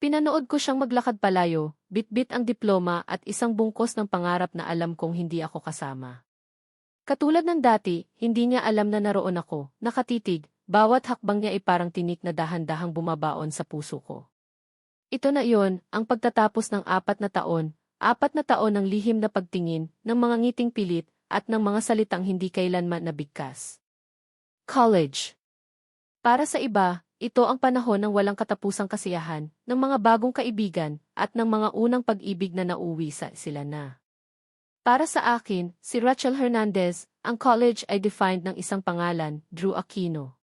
Pinanood ko siyang maglakad palayo, bitbit ang diploma at isang bungkos ng pangarap na alam kong hindi ako kasama. Katulad ng dati, hindi niya alam na naroon ako, nakatitig, bawat hakbang niya ay parang tinik na dahan-dahang bumabaon sa puso ko. Ito na iyon, ang pagtatapos ng 4 na taon ng lihim na pagtingin, ng mga ngiting pilit, at ng mga salitang hindi kailanman nabigkas. College. Para sa iba, ito ang panahon ng walang katapusang kasiyahan, ng mga bagong kaibigan, at ng mga unang pag-ibig na nauwi sa sila na. Para sa akin, si Rachel Hernandez, ang college ay defined ng isang pangalan, Drew Aquino.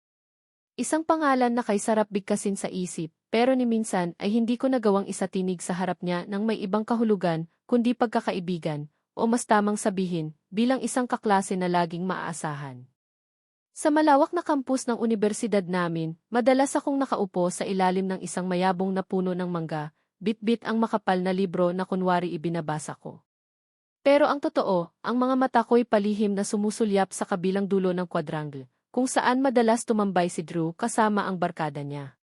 Isang pangalan na kay sarap bigkasin sa isip, pero ni minsan ay hindi ko nagawang isatinig sa harap niya ng may ibang kahulugan, kundi pagkakaibigan, o mas tamang sabihin, bilang isang kaklase na laging maaasahan. Sa malawak na kampus ng universidad namin, madalas akong nakaupo sa ilalim ng isang mayabong na puno ng mangga, bitbit ang makapal na libro na kunwari ibinabasa ko. Pero ang totoo, ang mga mata ko'y palihim na sumusulyap sa kabilang dulo ng quadrangle, kung saan madalas tumambay si Drew kasama ang barkada niya.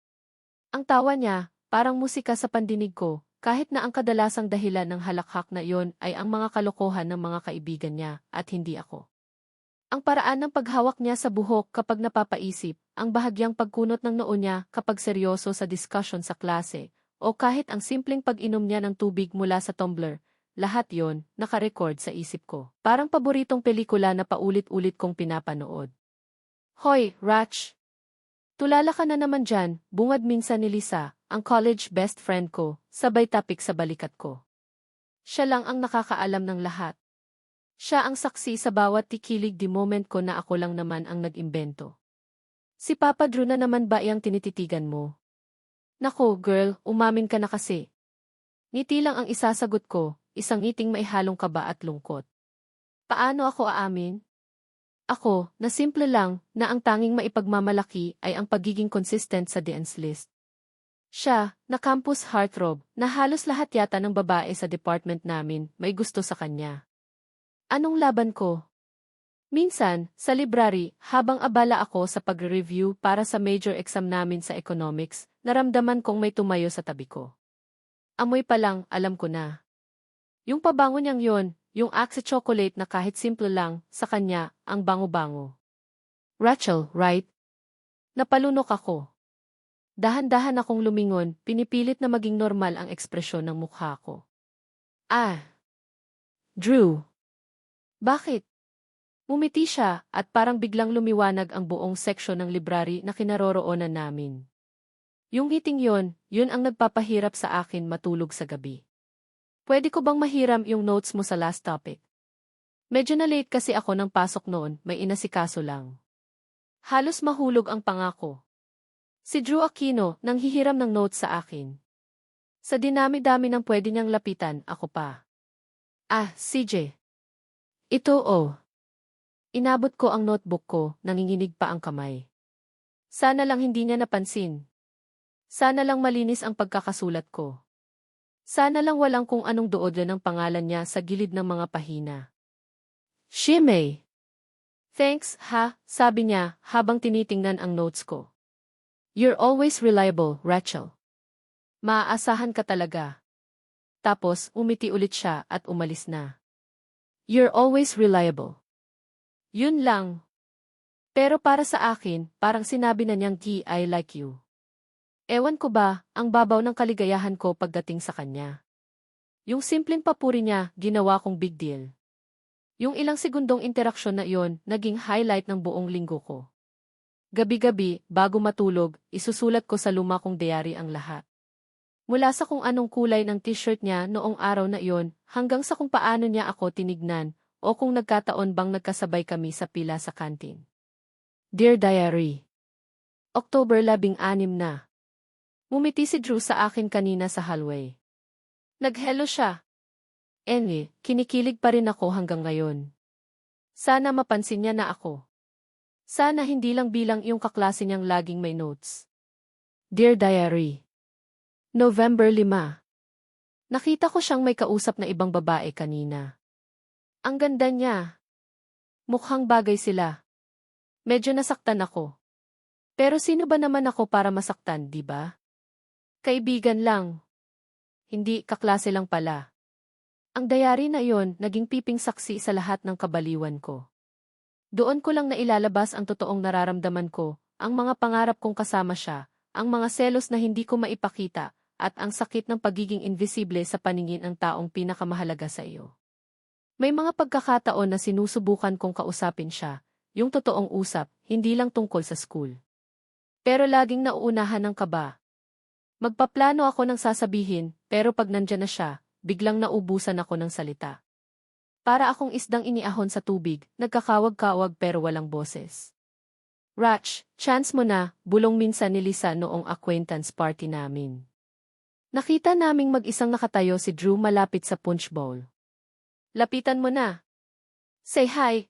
Ang tawa niya, parang musika sa pandinig ko, kahit na ang kadalasang dahilan ng halakhak na iyon ay ang mga kalokohan ng mga kaibigan niya, at hindi ako. Ang paraan ng paghawak niya sa buhok kapag napapaisip, ang bahagyang pagkunot ng noo niya kapag seryoso sa discussion sa klase, o kahit ang simpleng pag-inom niya ng tubig mula sa tumbler, lahat yon nakarecord sa isip ko. Parang paboritong pelikula na paulit-ulit kong pinapanood. Hoy, Rach! Tulala ka na naman dyan, bungad minsan ni Lisa, ang college best friend ko, sabay tapik sa balikat ko. Siya lang ang nakakaalam ng lahat. Siya ang saksi sa bawat tikilig di moment ko na ako lang naman ang nag-imbento. Si Papa Drew na naman ba iyang tinititigan mo? Nako, girl, umamin ka na kasi. Ngiti lang ang isasagot ko, isang ngiting may halong kaba at lungkot. Paano ako aamin? Ako, na simple lang, na ang tanging maipagmamalaki ay ang pagiging consistent sa dean's list. Siya, na campus heartthrob, na halos lahat yata ng babae sa department namin may gusto sa kanya. Anong laban ko? Minsan, sa library, habang abala ako sa pag-review para sa major exam namin sa economics, naramdaman kong may tumayo sa tabi ko. Amoy pa lang, alam ko na. Yung pabango niyang yon, yung Axe chocolate na kahit simple lang, sa kanya, ang bango-bango. Rachel, right? Napalunok ako. Dahan-dahan akong lumingon, pinipilit na maging normal ang ekspresyon ng mukha ko. Ah! Drew! Bakit? Umiti siya, at parang biglang lumiwanag ang buong seksyon ng library na kinaroroonan namin. Yung ngiting yun ang nagpapahirap sa akin matulog sa gabi. Pwede ko bang mahiram yung notes mo sa last topic? Medyo na late kasi ako ng pasok noon, may inasikaso lang. Halos mahulog ang pangako. Si Drew Aquino nang hihiram ng notes sa akin. Sa dinami-dami ng pwede niyang lapitan, ako pa. Ah, CJ. Ito Inabot ko ang notebook ko, nanginginig pa ang kamay. Sana lang hindi niya napansin. Sana lang malinis ang pagkakasulat ko. Sana lang walang kung anong doodla ng pangalan niya sa gilid ng mga pahina. Shimei! Thanks, ha, sabi niya habang tinitingnan ang notes ko. You're always reliable, Rachel. Maaasahan ka talaga. Tapos, umiti ulit siya at umalis na. You're always reliable. Yun lang. Pero para sa akin, parang sinabi na niyang I like you. Ewan ko ba, ang babaw ng kaligayahan ko pagdating sa kanya. Yung simpleng papuri niya, ginawa kong big deal. Yung ilang segundong interaksyon na iyon, naging highlight ng buong linggo ko. Gabi-gabi, bago matulog, isusulat ko sa luma kong diary ang lahat. Mula sa kung anong kulay ng t-shirt niya noong araw na iyon, hanggang sa kung paano niya ako tinignan, o kung nagkataon bang nagkasabay kami sa pila sa kantin. Dear Diary. October 16 na. Ngumiti si Drew sa akin kanina sa hallway. Nag-hello siya. Kinikilig pa rin ako hanggang ngayon. Sana mapansin niya na ako. Sana hindi lang bilang yung kaklase niyang laging may notes. Dear Diary. November 5. Nakita ko siyang may kausap na ibang babae kanina. Ang ganda niya. Mukhang bagay sila. Medyo nasaktan ako. Pero sino ba naman ako para masaktan, di ba? Kaibigan lang. Hindi, kaklase lang pala. Ang diary na yon naging piping saksi sa lahat ng kabaliwan ko. Doon ko lang nailalabas ang totoong nararamdaman ko, ang mga pangarap kong kasama siya, ang mga selos na hindi ko maipakita, at ang sakit ng pagiging invisible sa paningin ng taong pinakamahalaga sa iyo. May mga pagkakataon na sinusubukan kong kausapin siya, yung totoong usap, hindi lang tungkol sa school. Pero laging nauunahan ng kaba. Magpaplano ako ng sasabihin, pero pag nandyan na siya, biglang naubusan ako ng salita. Para akong isdang iniahon sa tubig, nagkakawag-kawag pero walang boses. Ratch, chance mo na, bulong minsan ni Lisa noong acquaintance party namin. Nakita naming mag-isang nakatayo si Drew malapit sa punch bowl. Lapitan mo na. Say hi.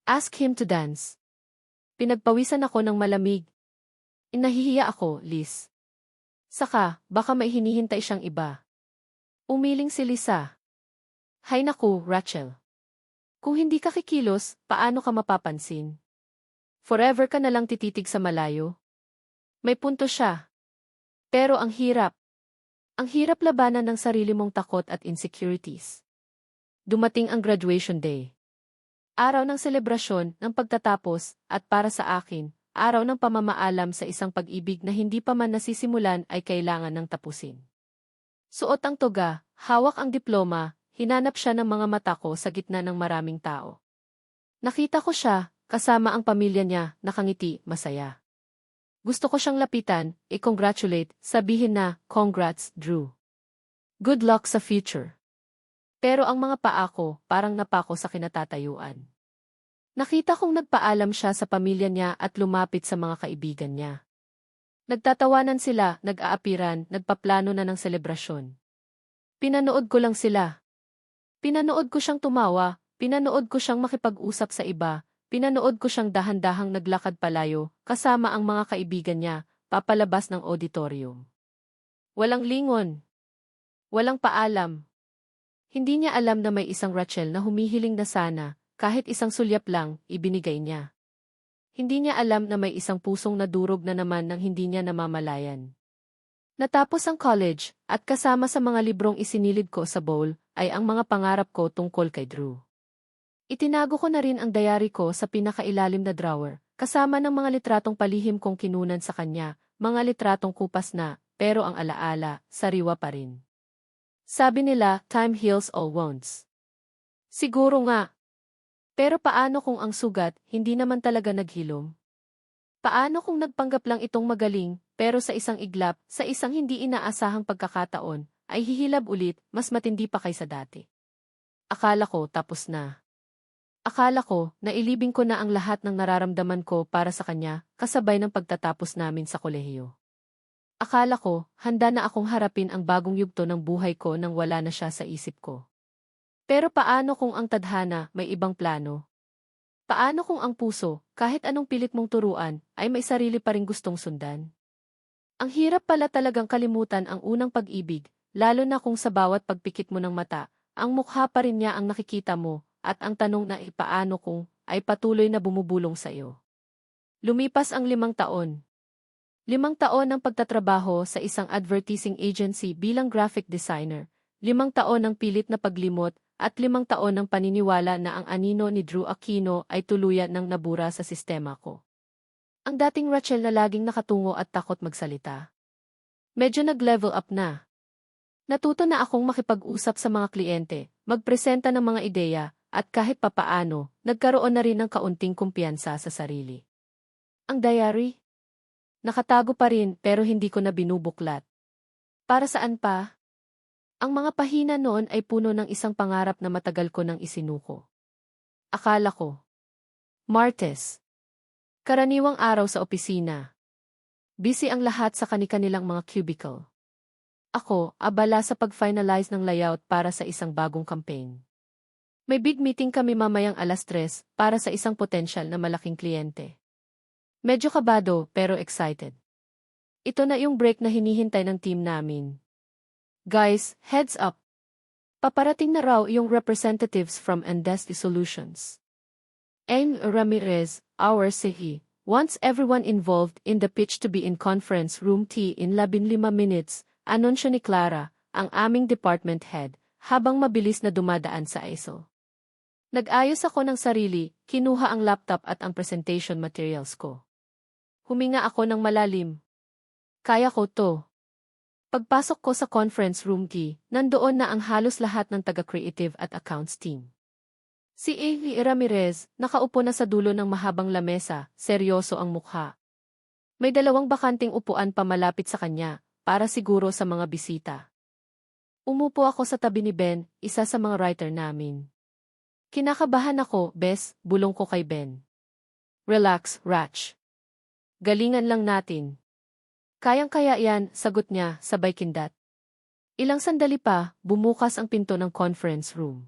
Ask him to dance. Pinagpawisan ako ng malamig. Nahihiya ako, Liz. Saka, baka may hinihintay siyang iba. Umiling si Lisa. Hay naku, Rachel. Kung hindi ka kikilos, paano ka mapapansin? Forever ka na lang tititig sa malayo? May punto siya. Pero ang hirap. Ang hirap labanan ng sarili mong takot at insecurities. Dumating ang graduation day. Araw ng selebrasyon, ng pagtatapos, at para sa akin, araw ng pamamaalam sa isang pag-ibig na hindi pa man nasisimulan ay kailangan ng tapusin. Suot ang toga, hawak ang diploma, hinanap siya ng mga mata ko sa gitna ng maraming tao. Nakita ko siya, kasama ang pamilya niya, nakangiti, masaya. Gusto ko siyang lapitan, i-congratulate, sabihin na, congrats, Drew. Good luck sa future. Pero ang mga paa ko, parang napako sa kinatatayuan. Nakita kong nagpaalam siya sa pamilya niya at lumapit sa mga kaibigan niya. Nagtatawanan sila, nag-aapiran, nagpaplano na ng selebrasyon. Pinanood ko lang sila. Pinanood ko siyang tumawa, pinanood ko siyang makipag-usap sa iba, pinanood ko siyang dahan-dahang naglakad palayo, kasama ang mga kaibigan niya, papalabas ng auditorium. Walang lingon. Walang paalam. Hindi niya alam na may isang Rachel na humihiling na sana, kahit isang sulyap lang, ibinigay niya. Hindi niya alam na may isang pusong nadurog na naman nang hindi niya namamalayan. Natapos ang college, at kasama sa mga librong isinilid ko sa bowl, ay ang mga pangarap ko tungkol kay Drew. Itinago ko na rin ang diary ko sa pinakailalim na drawer, kasama ng mga litratong palihim kong kinunan sa kanya, mga litratong kupas na, pero ang alaala, sariwa pa rin. Sabi nila, time heals all wounds. Siguro nga. Pero paano kung ang sugat, hindi naman talaga naghilom? Paano kung nagpanggap lang itong magaling, pero sa isang iglap, sa isang hindi inaasahang pagkakataon, ay hihilab ulit, mas matindi pa kaysa dati? Akala ko tapos na. Akala ko, nailibing ko na ang lahat ng nararamdaman ko para sa kanya, kasabay ng pagtatapos namin sa kolehiyo. Akala ko, handa na akong harapin ang bagong yugto ng buhay ko nang wala na siya sa isip ko. Pero paano kung ang tadhana may ibang plano? Paano kung ang puso, kahit anong pilit mong turuan, ay may sarili pa ring gustong sundan? Ang hirap pala talagang kalimutan ang unang pag-ibig, lalo na kung sa bawat pagpikit mo ng mata, ang mukha pa rin niya ang nakikita mo, at ang tanong na paano kung, ay patuloy na bumubulong sa iyo. Lumipas ang 5 taon. 5 taon ng pagtatrabaho sa isang advertising agency bilang graphic designer, 5 taon ng pilit na paglimot, at 5 taon ng paniniwala na ang anino ni Drew Aquino ay tuluyan ng nabura sa sistema ko. Ang dating Rachel na laging nakatungo at takot magsalita. Medyo nag-level up na. Natuto na akong makipag-usap sa mga kliyente, magpresenta ng mga ideya, at kahit papaano, nagkaroon na rin ng kaunting kumpiyansa sa sarili. Ang diary? Nakatago pa rin pero hindi ko na binubuklat. Para saan pa? Ang mga pahina noon ay puno ng isang pangarap na matagal ko nang isinuko. Akala ko. Martes. Karaniwang araw sa opisina. Busy ang lahat sa kani-kanilang mga cubicle. Ako, abala sa pag-finalize ng layout para sa isang bagong campaign. May big meeting kami mamayang 3:00 para sa isang potensyal na malaking kliyente. Medyo kabado pero excited. Ito na yung break na hinihintay ng team namin. Guys, heads up! Paparating na raw yung representatives from Endesti Solutions. Ramirez, our CEO, wants everyone involved in the pitch to be in conference room T in 15 minutes, anunsyo ni Clara, ang aming department head, habang mabilis na dumadaan sa ISO. Nag-ayos ako ng sarili, kinuha ang laptop at ang presentation materials ko. Huminga ako ng malalim. Kaya ko to. Pagpasok ko sa conference room T, nandoon na ang halos lahat ng taga-creative at accounts team. Si A. Ramirez, nakaupo na sa dulo ng mahabang lamesa, seryoso ang mukha. May 2 bakanting upuan pa malapit sa kanya, para siguro sa mga bisita. Umupo ako sa tabi ni Ben, isa sa mga writer namin. Kinakabahan ako, Bes, bulong ko kay Ben. Relax, Ratch. Galingan lang natin. Kayang-kaya yan, sagot niya, sabay kindat. Ilang sandali pa, bumukas ang pinto ng conference room.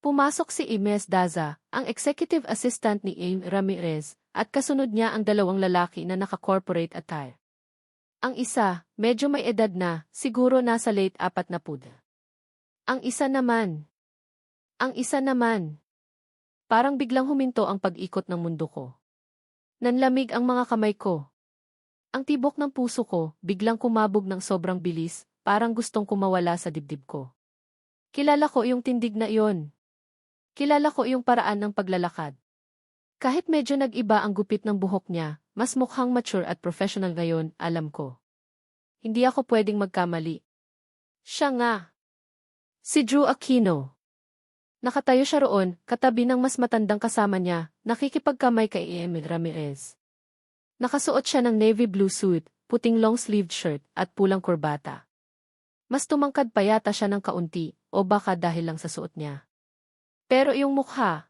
Pumasok si Ines Daza, ang executive assistant ni A. Ramirez, at kasunod niya ang 2 lalaki na naka-corporate attire. Ang isa, medyo may edad na, siguro nasa late 40. Ang isa naman. Parang biglang huminto ang pag-ikot ng mundo ko. Nanlamig ang mga kamay ko. Ang tibok ng puso ko, biglang kumabog ng sobrang bilis, parang gustong kumawala sa dibdib ko. Kilala ko yung tindig na iyon. Kilala ko yung paraan ng paglalakad. Kahit medyo nag-iba ang gupit ng buhok niya, mas mukhang mature at professional ngayon, alam ko. Hindi ako pwedeng magkamali. Siya nga. Si Drew Aquino. Nakatayo siya roon, katabi ng mas matandang kasama niya, nakikipagkamay kay Emil Ramirez. Nakasuot siya ng navy blue suit, puting long-sleeved shirt, at pulang kurbata. Mas tumangkad pa yata siya ng kaunti, o baka dahil lang sa suot niya. Pero yung mukha,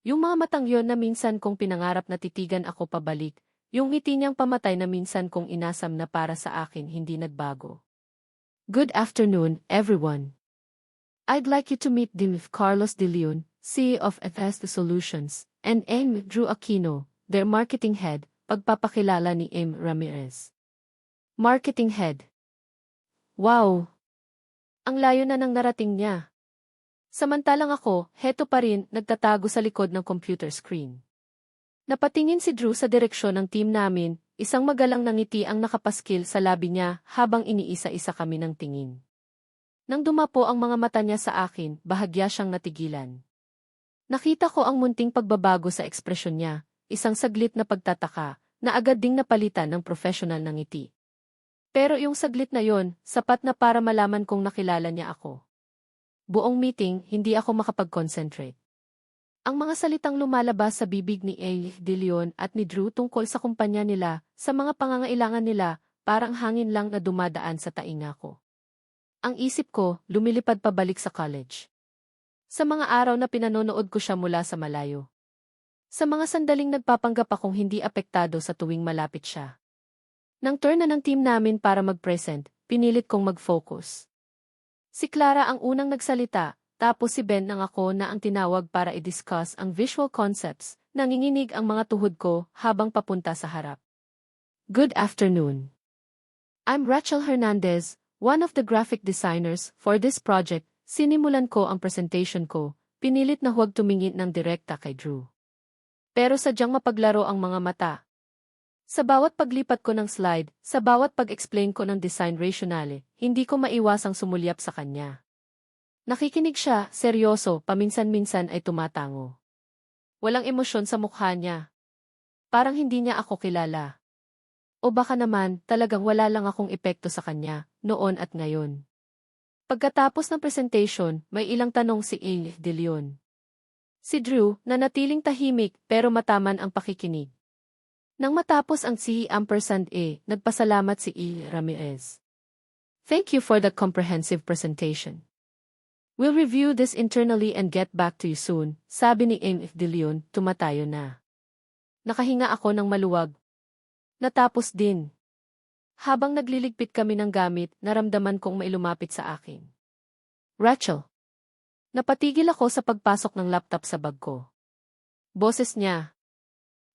yung mga matang yon na minsan kong pinangarap na titigan ako pabalik, yung ngiti niyang pamatay na minsan kong inasam na para sa akin hindi nagbago. Good afternoon, everyone. I'd like you to meet Carlos De Leon, CEO of FS Solutions, and Drew Aquino, their marketing head, pagpapakilala ni Ramirez. Marketing head. Wow! Ang layo na ng narating niya. Samantalang ako, heto pa rin, nagtatago sa likod ng computer screen. Napatingin si Drew sa direksyon ng team namin, isang magalang na ngiti ang nakapaskil sa labi niya habang iniisa-isa kami ng tingin. Nang dumapo ang mga mata niya sa akin, bahagya siyang natigilan. Nakita ko ang munting pagbabago sa ekspresyon niya, isang saglit na pagtataka, na agad ding napalitan ng professional na ngiti. Pero yung saglit na yon, sapat na para malaman kong nakilala niya ako. Buong meeting, hindi ako makapag-concentrate. Ang mga salitang lumalabas sa bibig ni A. De Leon at ni Drew tungkol sa kumpanya nila, sa mga pangangailangan nila, parang hangin lang na dumadaan sa tainga ko. Ang isip ko, lumilipad pabalik sa college. Sa mga araw na pinanonood ko siya mula sa malayo. Sa mga sandaling nagpapanggap akong hindi apektado sa tuwing malapit siya. Nang turn na ng team namin para mag-present, pinilit kong mag-focus. Si Clara ang unang nagsalita, tapos si Ben ang ako na ang tinawag para i-discuss ang visual concepts, nanginginig ang mga tuhod ko habang papunta sa harap. Good afternoon. I'm Rachel Hernandez, one of the graphic designers for this project. Sinimulan ko ang presentation ko, pinilit na huwag tumingin ng direkta kay Drew. Pero sadyang mapaglaro ang mga mata. Sa bawat paglipat ko ng slide, sa bawat pag-explain ko ng design rationale, hindi ko maiwasang sumulyap sa kanya. Nakikinig siya, seryoso, paminsan-minsan ay tumatango. Walang emosyon sa mukha niya. Parang hindi niya ako kilala. O baka naman, talagang wala lang akong epekto sa kanya, noon at ngayon. Pagkatapos ng presentation, may ilang tanong si A. De Leon. Si Drew, nanatiling tahimik pero mataman ang pakikinig. Nang matapos ang C&A, nagpasalamat si A. Ramirez. Thank you for the comprehensive presentation. We'll review this internally and get back to you soon, sabi ni A. De Leon, tumatayo na. Nakahinga ako ng maluwag. Natapos din. Habang nagliligpit kami ng gamit, naramdaman kong may lumapit sa akin. Rachel. Napatigil ako sa pagpasok ng laptop sa bag ko. Boses niya.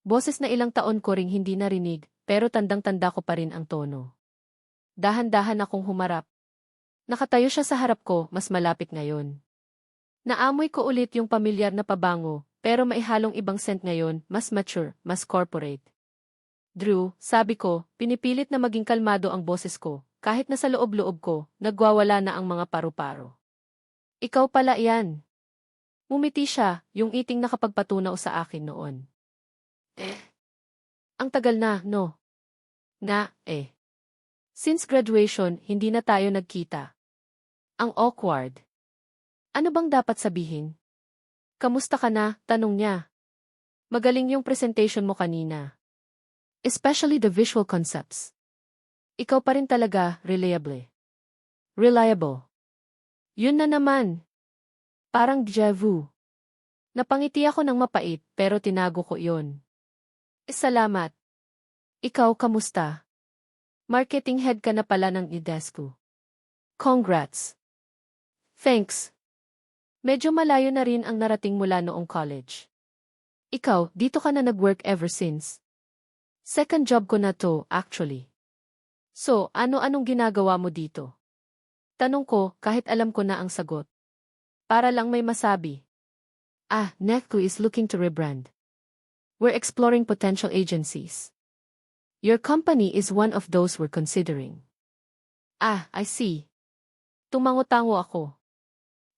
Boses na ilang taon ko ring hindi narinig, pero tandang-tanda ko pa rin ang tono. Dahan-dahan akong humarap. Nakatayo siya sa harap ko, mas malapit ngayon. Naamoy ko ulit yung pamilyar na pabango, pero maihalong ibang scent ngayon, mas mature, mas corporate. Drew, sabi ko, pinipilit na maging kalmado ang boses ko, kahit na sa loob-loob ko, nagwawala na ang mga paru-paro. Ikaw pala yan. Ngumiti siya, yung iting nakapagpatunaw sa akin noon. Ang tagal na, no? Since graduation, hindi na tayo nagkita. Ang awkward. Ano bang dapat sabihin? Kamusta ka na? Tanong niya. Magaling yung presentation mo kanina. Especially the visual concepts. Ikaw pa rin talaga, reliable. Reliable. Yun na naman. Parang déjà vu. Napangiti ako ng mapait, pero tinago ko yun. Salamat. Ikaw kamusta? Marketing head ka na pala ng Idesco. Congrats. Thanks. Medyo malayo na rin ang narating mula noong college. Ikaw, dito ka na nag-work ever since. Second job ko na to, actually. So, ano-anong ginagawa mo dito? Tanong ko, kahit alam ko na ang sagot. Para lang may masabi. Necco is looking to rebrand. We're exploring potential agencies. Your company is one of those we're considering. I see. Tumango-tango ako.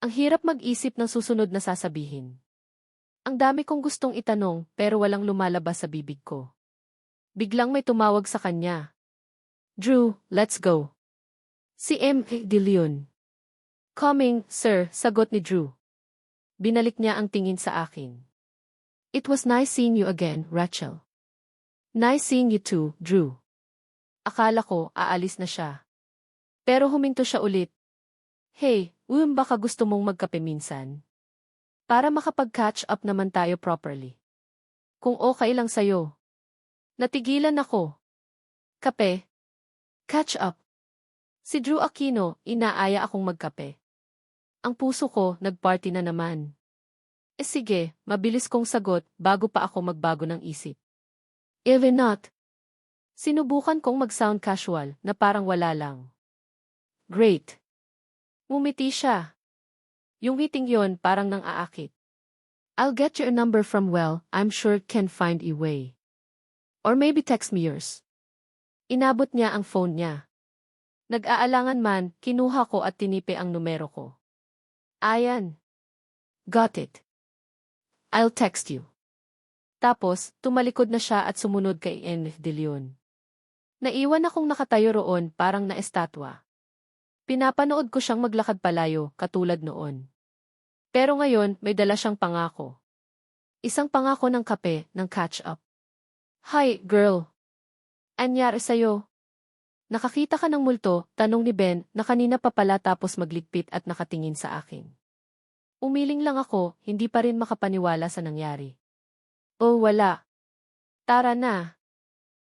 Ang hirap mag-isip ng susunod na sasabihin. Ang dami kong gustong itanong pero walang lumalabas sa bibig ko. Biglang may tumawag sa kanya. Drew, let's go. Si M. De Leon. Coming, sir, sagot ni Drew. Binalik niya ang tingin sa akin. It was nice seeing you again, Rachel. Nice seeing you too, Drew. Akala ko aalis na siya. Pero huminto siya ulit. Hey, baka gusto mong magkape minsan? Para makapag-catch up naman tayo properly. Kung okay lang sa'yo. Natigilan ako. Kape? Catch up. Si Drew Aquino, inaaya akong magkape. Ang puso ko, nagparty na naman. Sige, mabilis kong sagot bago pa ako magbago ng isip. Even not. Sinubukan kong mag-sound casual na parang wala lang. Great. Ngumiti siya. Yung ngiting yon parang nang aakit. I'll get your number from I'm sure can find a way. Or maybe text me yours. Inabot niya ang phone niya. Nag-aalangan man, kinuha ko at tinipe ang numero ko. Ayan. Got it. I'll text you. Tapos, tumalikod na siya at sumunod kay N. De Leon. Naiwan akong nakatayo roon parang na-estatwa. Pinapanood ko siyang maglakad palayo, katulad noon. Pero ngayon, may dala siyang pangako. Isang pangako ng kape, ng catch-up. Hi, girl. Anyari sa'yo? Nakakita ka ng multo, tanong ni Ben, na kanina pa pala tapos magligpit at nakatingin sa akin. Umiling lang ako, hindi pa rin makapaniwala sa nangyari. Oh, wala. Tara na.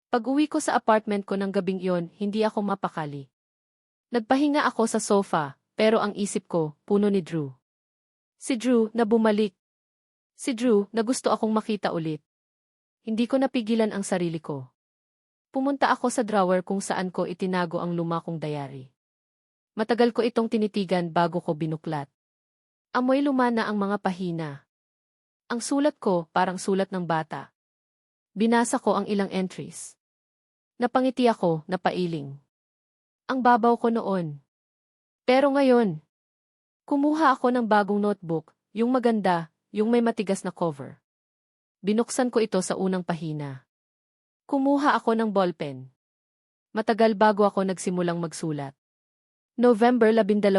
Pag-uwi ko sa apartment ko ng gabing iyon, hindi ako mapakali. Nagpahinga ako sa sofa, pero ang isip ko, puno ni Drew. Si Drew na bumalik. Si Drew na gusto akong makita ulit. Hindi ko napigilan ang sarili ko. Pumunta ako sa drawer kung saan ko itinago ang luma kong diary. Matagal ko itong tinitigan bago ko binuklat. Amoy luma na ang mga pahina. Ang sulat ko parang sulat ng bata. Binasa ko ang ilang entries. Napangiti ako, napailing. Ang babaw ko noon. Pero ngayon, kumuha ako ng bagong notebook, yung maganda, yung may matigas na cover. Binuksan ko ito sa unang pahina. Kumuha ako ng ballpen. Matagal bago ako nagsimulang magsulat. November 12.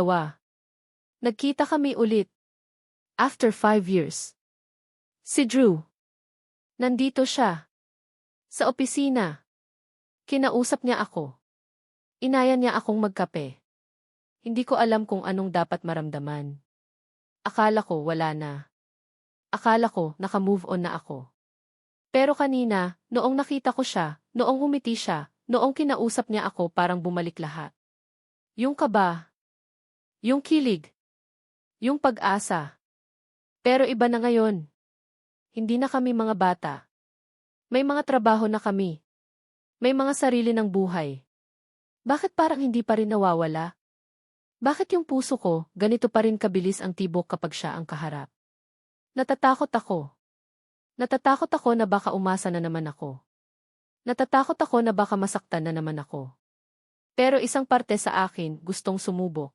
Nagkita kami ulit. After 5 years. Si Drew. Nandito siya. Sa opisina. Kinausap niya ako. Inaya niya akong magkape. Hindi ko alam kung anong dapat maramdaman. Akala ko wala na. Akala ko naka-move on na ako. Pero kanina, noong nakita ko siya, noong humiti siya, noong kinausap niya ako parang bumalik lahat. Yung kaba. Yung kilig. Yung pag-asa. Pero iba na ngayon. Hindi na kami mga bata. May mga trabaho na kami. May mga sarili ng buhay. Bakit parang hindi pa rin nawawala? Bakit yung puso ko, ganito pa rin kabilis ang tibok kapag siya ang kaharap? Natatakot ako. Natatakot ako na baka umasa na naman ako. Natatakot ako na baka masaktan na naman ako. Pero isang parte sa akin gustong sumubok.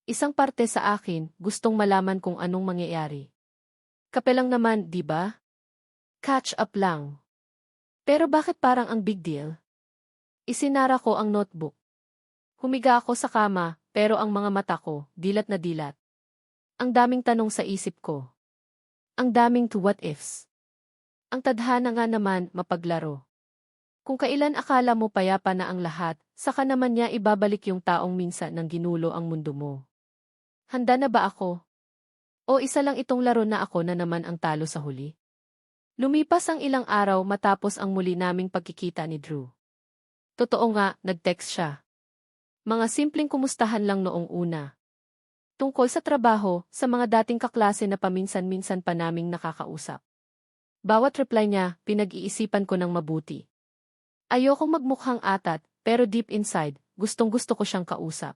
Isang parte sa akin gustong malaman kung anong mangyayari. Kape lang naman, di ba? Catch up lang. Pero bakit parang ang big deal? Isinara ko ang notebook. Humiga ako sa kama, pero ang mga mata ko, dilat na dilat. Ang daming tanong sa isip ko. Ang daming to what ifs. Ang tadhana nga naman mapaglaro. Kung kailan akala mo payapa na ang lahat, saka naman niya ibabalik yung taong minsan nang ginulo ang mundo mo. Handa na ba ako? O isa lang itong laro na ako na naman ang talo sa huli? Lumipas ang ilang araw matapos ang muli naming pagkikita ni Drew. Totoo nga, nag-text siya. Mga simpleng kumustahan lang noong una. Tungkol sa trabaho, sa mga dating kaklase na paminsan-minsan pa naming nakakausap. Bawat reply niya, pinag-iisipan ko ng mabuti. Ayokong magmukhang atat, pero deep inside, gustong-gusto ko siyang kausap.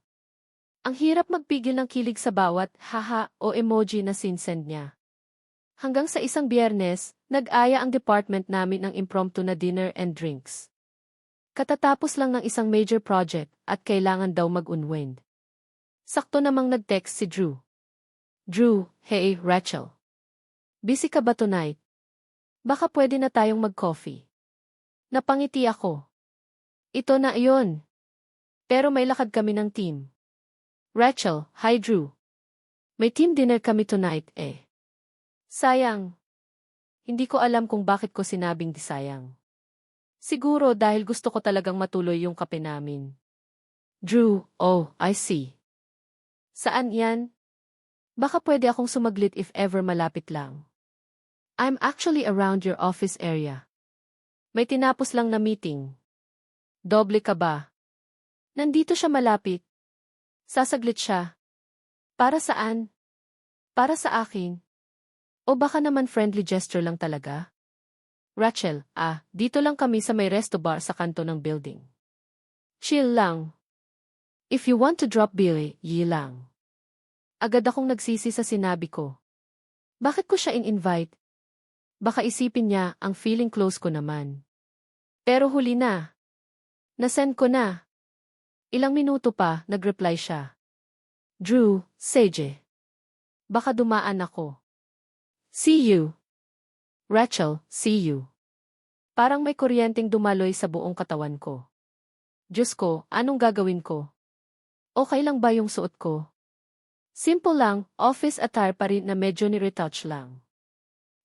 Ang hirap magpigil ng kilig sa bawat haha o emoji na sinsend niya. Hanggang sa isang Biyernes, nag-aya ang department namin ng impromptu na dinner and drinks. Katatapos lang ng isang major project at kailangan daw mag-unwind. Sakto namang nag-text si Drew. Drew, hey Rachel. Busy ka ba tonight? Baka pwede na tayong mag-coffee. Napangiti ako. Ito na iyon. Pero may lakad kami ng team. Rachel, hi Drew. May team dinner kami tonight eh. Sayang. Hindi ko alam kung bakit ko sinabing di sayang. Siguro dahil gusto ko talagang matuloy yung kape namin. Drew, oh, I see. Saan yan? Baka pwede akong sumaglit if ever malapit lang. I'm actually around your office area. May tinapos lang na meeting. Doble ka ba? Nandito siya malapit. Sasaglit siya. Para saan? Para sa akin. O baka naman friendly gesture lang talaga? Rachel, dito lang kami sa may resto bar sa kanto ng building. Chill lang. If you want to drop Billy, yi lang. Agad akong nagsisi sa sinabi ko. Bakit ko siya in-invite? Baka isipin niya ang feeling close ko naman. Pero huli na. Nasend ko na. Ilang minuto pa, nag-reply siya. Drew, Sage. Baka dumaan ako. See you. Rachel, see you. Parang may kuryenteng dumaloy sa buong katawan ko. Diyos ko, anong gagawin ko? Okay lang ba yung suot ko? Simple lang, office attire pa rin na medyo ni-retouch lang.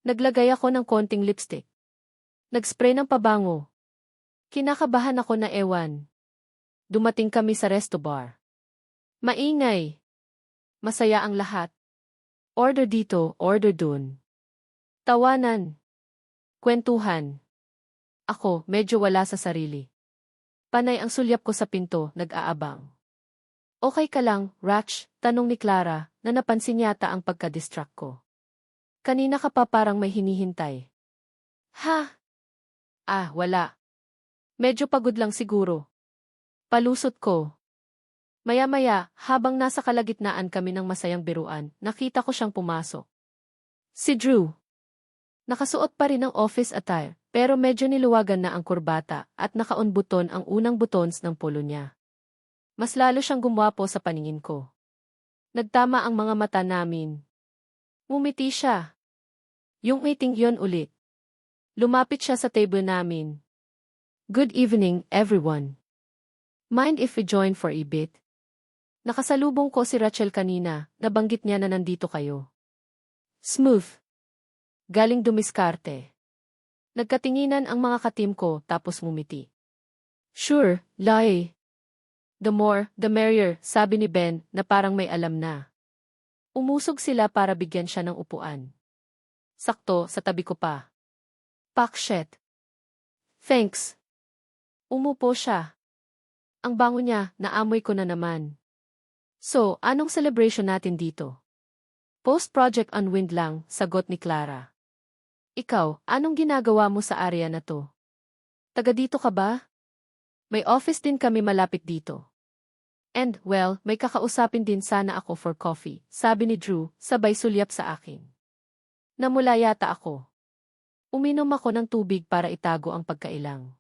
Naglagay ako ng konting lipstick. Nag-spray ng pabango. Kinakabahan ako na ewan. Dumating kami sa resto bar. Maingay. Masaya ang lahat. Order dito, order dun. Tawanan. Kwentuhan. Ako, medyo wala sa sarili. Panay ang sulyap ko sa pinto, nag-aabang. Okay ka lang, Rach? Tanong ni Clara, na napansin yata ang pagka-distract ko. Kanina ka pa parang may hinihintay. Ha? Wala. Medyo pagod lang siguro. Palusot ko. Maya-maya, habang nasa kalagitnaan kami ng masayang biruan, nakita ko siyang pumasok. Si Drew. Nakasuot pa rin ng office attire, pero medyo niluwagan na ang kurbata at naka-on-buton ang unang buttons ng polo niya. Mas lalo siyang gumwapo sa paningin ko. Nagtama ang mga mata namin. Ngumiti siya. Yung meeting yon ulit. Lumapit siya sa table namin. Good evening, everyone. Mind if we join for a bit? Nakasalubong ko si Rachel kanina, nabanggit niya na nandito kayo. Smooth. Galing dumiskarte. Nagkatinginan ang mga katim ko tapos ngumiti. Sure, lie. The more, the merrier, sabi ni Ben na parang may alam na. Umusog sila para bigyan siya ng upuan. Sakto, sa tabi ko pa. Pakshit. Thanks. Umupo siya. Ang bango niya, naamoy ko na naman. So, anong celebration natin dito? Post-project unwind lang, sagot ni Clara. Ikaw, anong ginagawa mo sa area na to? Taga dito ka ba? May office din kami malapit dito. And, well, may kakausapin din sana ako for coffee, sabi ni Drew, sabay sulyap sa akin. Namula yata ako. Uminom ako ng tubig para itago ang pagkailang.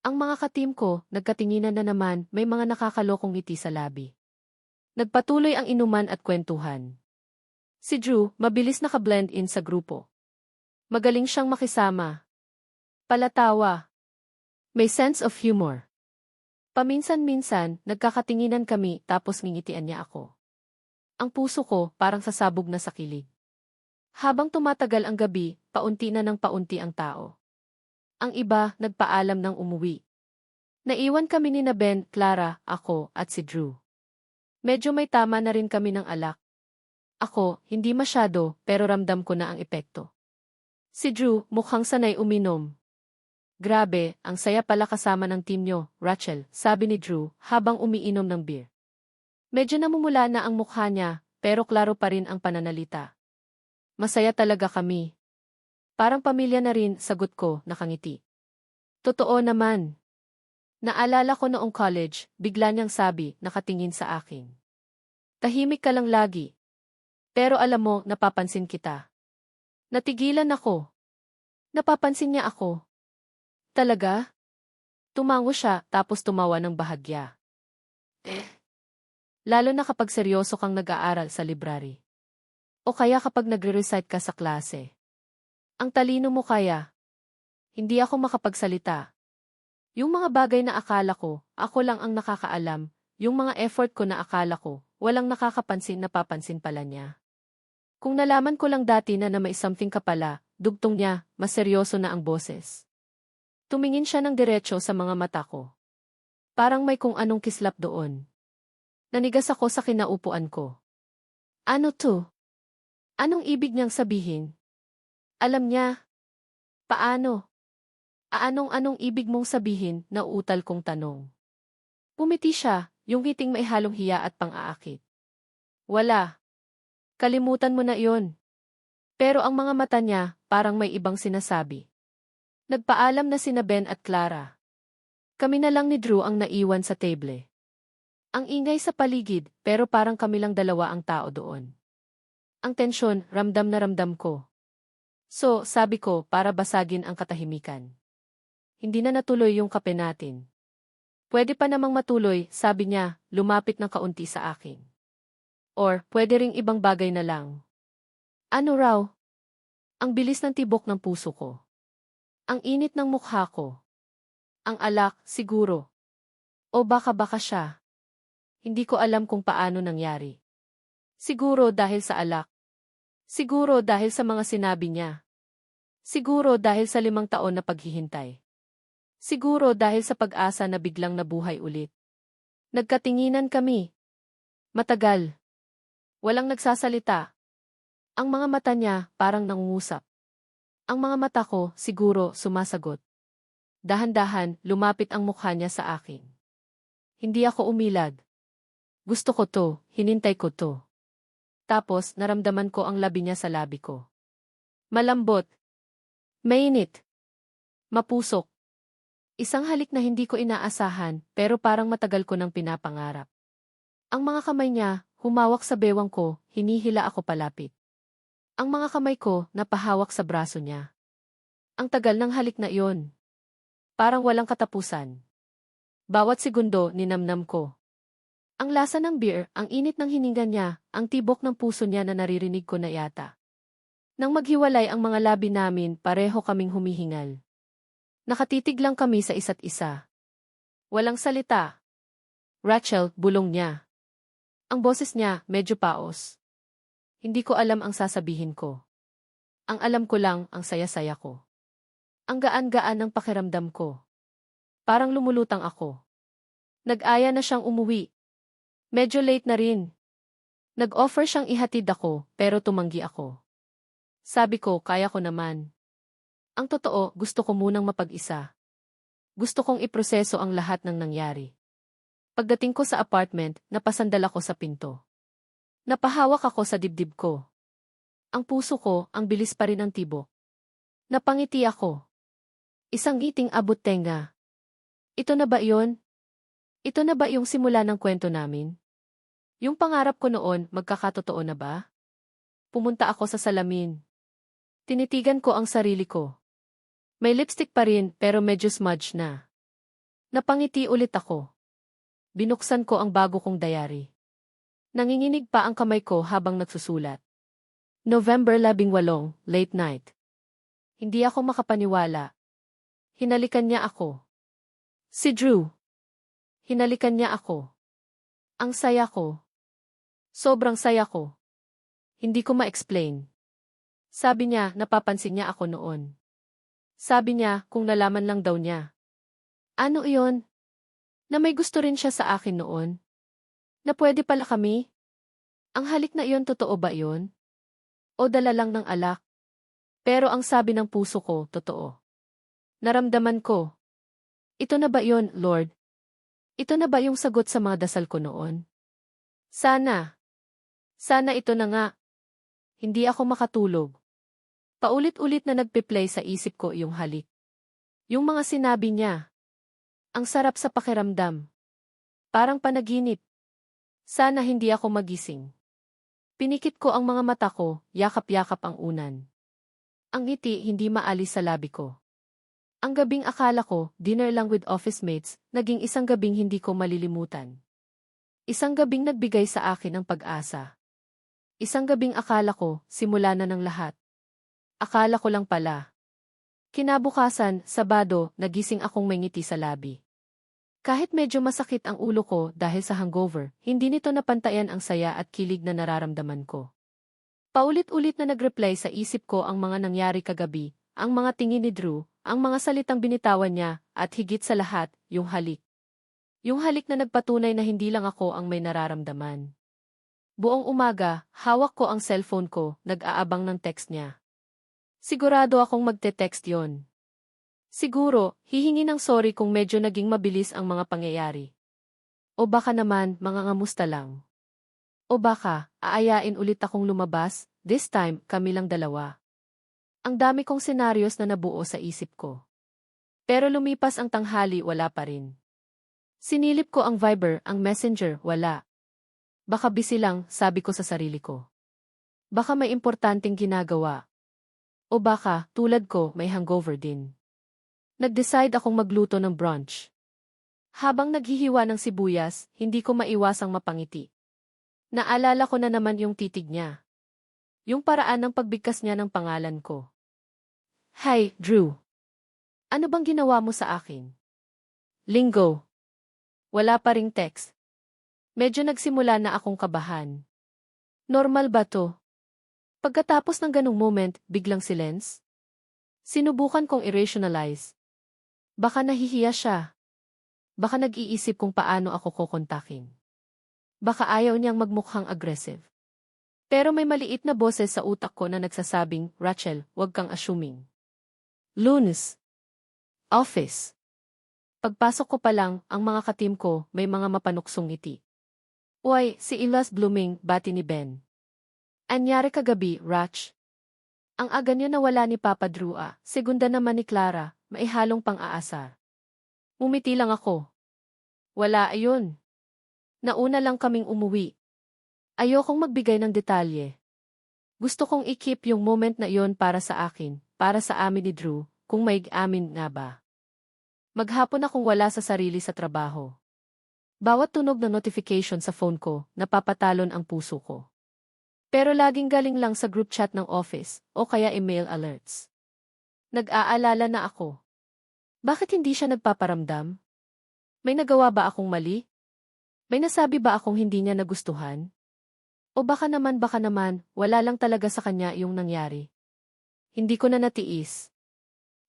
Ang mga ka-team ko, nagkatinginan na naman, may mga nakakalokong ngiti sa labi. Nagpatuloy ang inuman at kwentuhan. Si Drew, mabilis naka-blend in sa grupo. Magaling siyang makisama. Palatawa. May sense of humor. Paminsan-minsan, nagkakatinginan kami tapos ngingitian niya ako. Ang puso ko parang sasabog na sa kilig. Habang tumatagal ang gabi, paunti na ng paunti ang tao. Ang iba, nagpaalam ng umuwi. Naiwan kami ni Ben, Clara, ako, at si Drew. Medyo may tama na rin kami ng alak. Ako, hindi masyado, pero ramdam ko na ang epekto. Si Drew, mukhang sanay uminom. Grabe, ang saya pala kasama ng team nyo, Rachel, sabi ni Drew, habang umiinom ng beer. Medyo namumula na ang mukha niya, pero klaro pa rin ang pananalita. Masaya talaga kami. Parang pamilya na rin, sagot ko, nakangiti. Totoo naman. Naalala ko noong college, bigla niyang sabi, nakatingin sa akin. Tahimik ka lang lagi. Pero alam mo, napapansin kita. Natigilan ako. Napapansin niya ako. Talaga? Tumango siya, tapos tumawa ng bahagya. Lalo na kapag seryoso kang nag-aaral sa library. O kaya kapag nagre-recite ka sa klase. Ang talino mo kaya. Hindi ako makapagsalita. Yung mga bagay na akala ko, ako lang ang nakakaalam, yung mga effort ko na akala ko, walang nakakapansin na papansin pala niya. Kung nalaman ko lang dati na may something ka pala, dugtong niya, mas seryoso na ang boses. Tumingin siya ng diretso sa mga mata ko. Parang may kung anong kislap doon. Nanigas ako sa kinaupuan ko. Ano to? Anong ibig niyang sabihin? Alam niya. Paano? Anong ibig mong sabihin, nauutal kong tanong. Pumiti siya, yung ngiting may halong hiya at pang-aakit. Wala. Kalimutan mo na iyon. Pero ang mga mata niya, parang may ibang sinasabi. Nagpaalam na sina Ben at Clara. Kami na lang ni Drew ang naiwan sa table. Ang ingay sa paligid, pero parang kami lang dalawa ang tao doon. Ang tensyon, ramdam na ramdam ko. So, sabi ko, para basagin ang katahimikan. Hindi na natuloy yung kape natin. Pwede pa namang matuloy, sabi niya, lumapit ng kaunti sa akin. Or, pwede ring ibang bagay na lang. Ano raw? Ang bilis ng tibok ng puso ko. Ang init ng mukha ko. Ang alak, siguro. O baka siya. Hindi ko alam kung paano nangyari. Siguro dahil sa alak. Siguro dahil sa mga sinabi niya. Siguro dahil sa 5 taon na paghihintay. Siguro dahil sa pag-asa na biglang nabuhay ulit. Nagkatinginan kami. Matagal. Walang nagsasalita. Ang mga mata niya parang nangungusap. Ang mga mata ko, siguro, sumasagot. Dahan-dahan, lumapit ang mukha niya sa akin. Hindi ako umilad. Gusto ko to, hinintay ko to. Tapos, naramdaman ko ang labi niya sa labi ko. Malambot. Mainit. Mapusok. Isang halik na hindi ko inaasahan, pero parang matagal ko nang pinapangarap. Ang mga kamay niya, humawak sa bewang ko, hinihila ako palapit. Ang mga kamay ko, napahawak sa braso niya. Ang tagal ng halik na iyon. Parang walang katapusan. Bawat segundo, ninamnam ko. Ang lasa ng beer, ang init ng hininga niya, ang tibok ng puso niya na naririnig ko na yata. Nang maghiwalay ang mga labi namin, pareho kaming humihingal. Nakatitig lang kami sa isa't isa. Walang salita. Rachel, bulong niya. Ang boses niya, medyo paos. Hindi ko alam ang sasabihin ko. Ang alam ko lang, ang saya-saya ko. Ang gaan-gaan ng pakiramdam ko. Parang lumulutang ako. Nag-aya na siyang umuwi. Medyo late na rin. Nag-offer siyang ihatid ako, pero tumanggi ako. Sabi ko, kaya ko naman. Ang totoo, gusto ko munang mapag-isa. Gusto kong iproseso ang lahat ng nangyari. Pagdating ko sa apartment, napasandal ako sa pinto. Napahawak ako sa dibdib ko. Ang puso ko, ang bilis pa rin ng tibok. Napangiti ako. Isang ngiting abot tenga. Ito na ba iyon? Ito na ba yung simula ng kwento namin? Yung pangarap ko noon, magkakatotoo na ba? Pumunta ako sa salamin. Tinitigan ko ang sarili ko. May lipstick pa rin pero medyo smudge na. Napangiti ulit ako. Binuksan ko ang bago kong diary. Nanginginig pa ang kamay ko habang nagsusulat. November 18, late night. Hindi ako makapaniwala. Hinalikan niya ako. Si Drew. Hinalikan niya ako. Ang saya ko. Sobrang saya ko. Hindi ko ma-explain. Sabi niya, napapansin niya ako noon. Sabi niya, kung nalaman lang daw niya. Ano iyon? Na may gusto rin siya sa akin noon? Na pwede pala kami? Ang halik na iyon, totoo ba iyon? O dala lang ng alak? Pero ang sabi ng puso ko, totoo. Naramdaman ko. Ito na ba iyon, Lord? Ito na ba yung sagot sa mga dasal ko noon? Sana. Sana ito na nga. Hindi ako makatulog. Paulit-ulit na nagpe-play sa isip ko yung halik. Yung mga sinabi niya. Ang sarap sa pakiramdam. Parang panaginip. Sana hindi ako magising. Pinikit ko ang mga mata ko, yakap-yakap ang unan. Ang ngiti hindi maalis sa labi ko. Ang gabing akala ko, dinner lang with office mates, naging isang gabing hindi ko malilimutan. Isang gabing nagbigay sa akin ng pag-asa. Isang gabing akala ko, simula na ng lahat. Akala ko lang pala. Kinabukasan, Sabado, nagising akong may ngiti sa labi. Kahit medyo masakit ang ulo ko dahil sa hangover, hindi nito napantayan ang saya at kilig na nararamdaman ko. Paulit-ulit na nag-reply sa isip ko ang mga nangyari kagabi, ang mga tingin ni Drew, ang mga salitang binitawan niya, at higit sa lahat, yung halik. Yung halik na nagpatunay na hindi lang ako ang may nararamdaman. Buong umaga, hawak ko ang cellphone ko, nag-aabang ng text niya. Sigurado akong magte-text yon. Siguro, hihingi ng sorry kung medyo naging mabilis ang mga pangyayari. O baka naman, mangangamusta lang. O baka, aayain ulit akong lumabas, this time, kami lang dalawa. Ang dami kong senaryos na nabuo sa isip ko. Pero lumipas ang tanghali, wala pa rin. Sinilip ko ang Viber, ang Messenger, wala. Baka busy lang, sabi ko sa sarili ko. Baka may importanteng ginagawa. O baka, tulad ko, may hangover din. Nag-decide akong magluto ng brunch. Habang naghihiwa ng sibuyas, hindi ko maiwasang mapangiti. Naalala ko na naman yung titig niya. Yung paraan ng pagbigkas niya ng pangalan ko. Hi, Drew. Ano bang ginawa mo sa akin? Linggo. Wala pa ring text. Medyo nagsimula na akong kabahan. Normal ba to? Pagkatapos ng ganung moment, biglang silence. Sinubukan kong i-rationalize. Baka nahihiya siya. Baka nag-iisip kung paano ako kokontakin. Baka ayaw niyang magmukhang aggressive. Pero may maliit na boses sa utak ko na nagsasabing, Rachel, huwag kang assuming. Lunes. Office. Pagpasok ko pa lang, ang mga katim ko, may mga mapanuksong ngiti. Uy, si Ilas blooming, bati ni Ben. Anyari kagabi, Rach? Ang aga niya nawala ni Papa Drew segunda naman ni Clara, maihalong pang-aasar. Umiti lang ako. Wala ayun. Nauna lang kaming umuwi. Ayokong magbigay ng detalye. Gusto kong i-keep yung moment na iyon para sa akin, para sa amin ni Drew, kung may amin nga ba. Maghapon akong wala sa sarili sa trabaho. Bawat tunog ng notification sa phone ko, napapatalon ang puso ko. Pero laging galing lang sa group chat ng office, o kaya email alerts. Nag-aalala na ako. Bakit hindi siya nagpaparamdam? May nagawa ba akong mali? May nasabi ba akong hindi niya nagustuhan? O baka naman, wala lang talaga sa kanya yung nangyari. Hindi ko na natiis.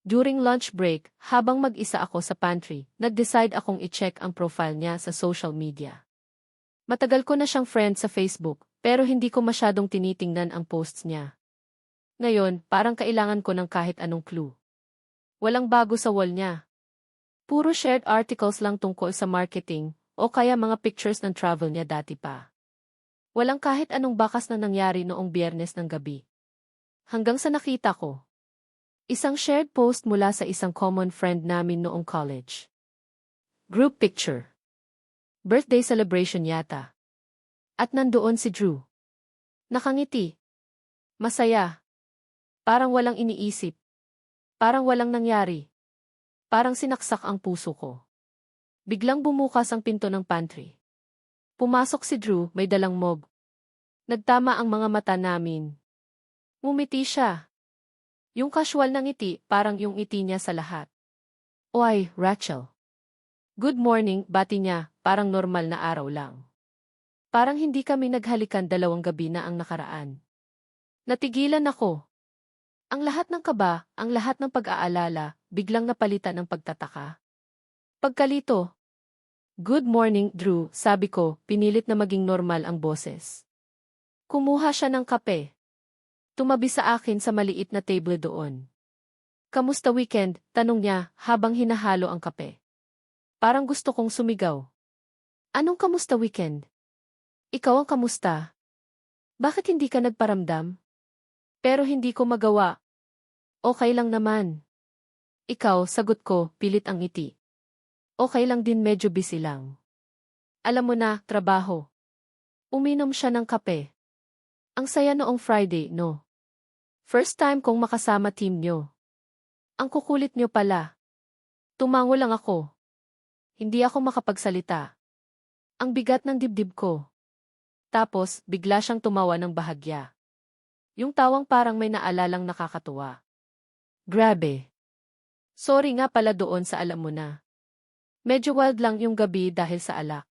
During lunch break, habang mag-isa ako sa pantry, nag-decide akong i-check ang profile niya sa social media. Matagal ko na siyang friend sa Facebook, pero hindi ko masyadong tinitingnan ang posts niya. Ngayon, parang kailangan ko ng kahit anong clue. Walang bago sa wall niya. Puro shared articles lang tungkol sa marketing, o kaya mga pictures ng travel niya dati pa. Walang kahit anong bakas na nangyari noong Biyernes ng gabi. Hanggang sa nakita ko. Isang shared post mula sa isang common friend namin noong college. Group picture. Birthday celebration yata. At nandoon si Drew. Nakangiti. Masaya. Parang walang iniisip. Parang walang nangyari. Parang sinaksak ang puso ko. Biglang bumukas ang pinto ng pantry. Pumasok si Drew, may dalang mug. Nagtama ang mga mata namin. Ngumiti siya. Yung casual na ngiti, parang yung ngiti niya sa lahat. Oy, Rachel. Good morning, bati niya, parang normal na araw lang. Parang hindi kami naghalikan 2 gabi na ang nakaraan. Natigilan ako. Ang lahat ng kaba, ang lahat ng pag-aalala, biglang napalitan ng pagtataka. Pagkalito. Good morning, Drew, sabi ko, pinilit na maging normal ang boses. Kumuha siya ng kape. Tumabi sa akin sa maliit na table doon. Kamusta weekend? Tanong niya habang hinahalo ang kape. Parang gusto kong sumigaw. Anong kamusta weekend? Ikaw ang kamusta? Bakit hindi ka nagparamdam? Pero hindi ko magawa. Okay lang naman. Ikaw, sagot ko, pilit ang ngiti. Okay lang din, medyo busy lang. Alam mo na, trabaho. Uminom siya ng kape. Ang saya noong Friday, no? First time kong makasama team nyo. Ang kukulit nyo pala. Tumango lang ako. Hindi ako makapagsalita. Ang bigat ng dibdib ko. Tapos, bigla siyang tumawa ng bahagya. Yung tawang parang may naalalang nakakatuwa. Grabe. Sorry nga pala doon sa alam mo na. Medyo wild lang yung gabi dahil sa alak.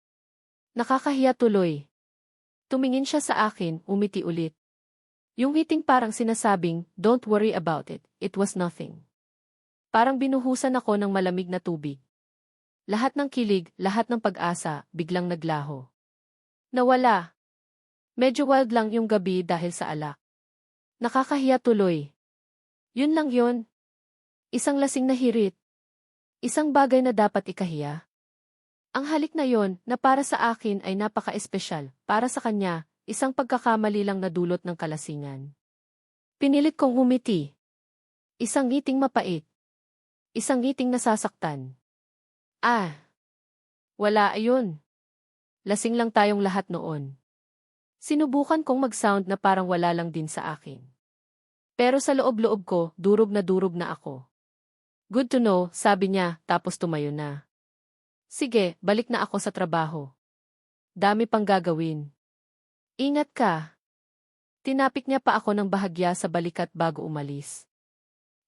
Nakakahiya tuloy. Tumingin siya sa akin, umiti ulit. Yung ngiting parang sinasabing, don't worry about it, it was nothing. Parang binuhusan ako ng malamig na tubig. Lahat ng kilig, lahat ng pag-asa, biglang naglaho. Nawala. Medyo wild lang yung gabi dahil sa alak. Nakakahiya tuloy. Yun lang yun. Isang lasing na hirit. Isang bagay na dapat ikahiya. Ang halik na yon na para sa akin ay napaka-espesyal, para sa kanya, isang pagkakamali lang na dulot ng kalasingan. Pinilit kong umiti. Isang ngiting mapait. Isang ngiting nasasaktan. Wala ayun. Lasing lang tayong lahat noon. Sinubukan kong mag-sound na parang wala lang din sa akin. Pero sa loob-loob ko, durog na ako. Good to know, sabi niya, tapos tumayo na. Sige, balik na ako sa trabaho. Dami pang gagawin. Ingat ka. Tinapik niya pa ako ng bahagya sa balikat bago umalis.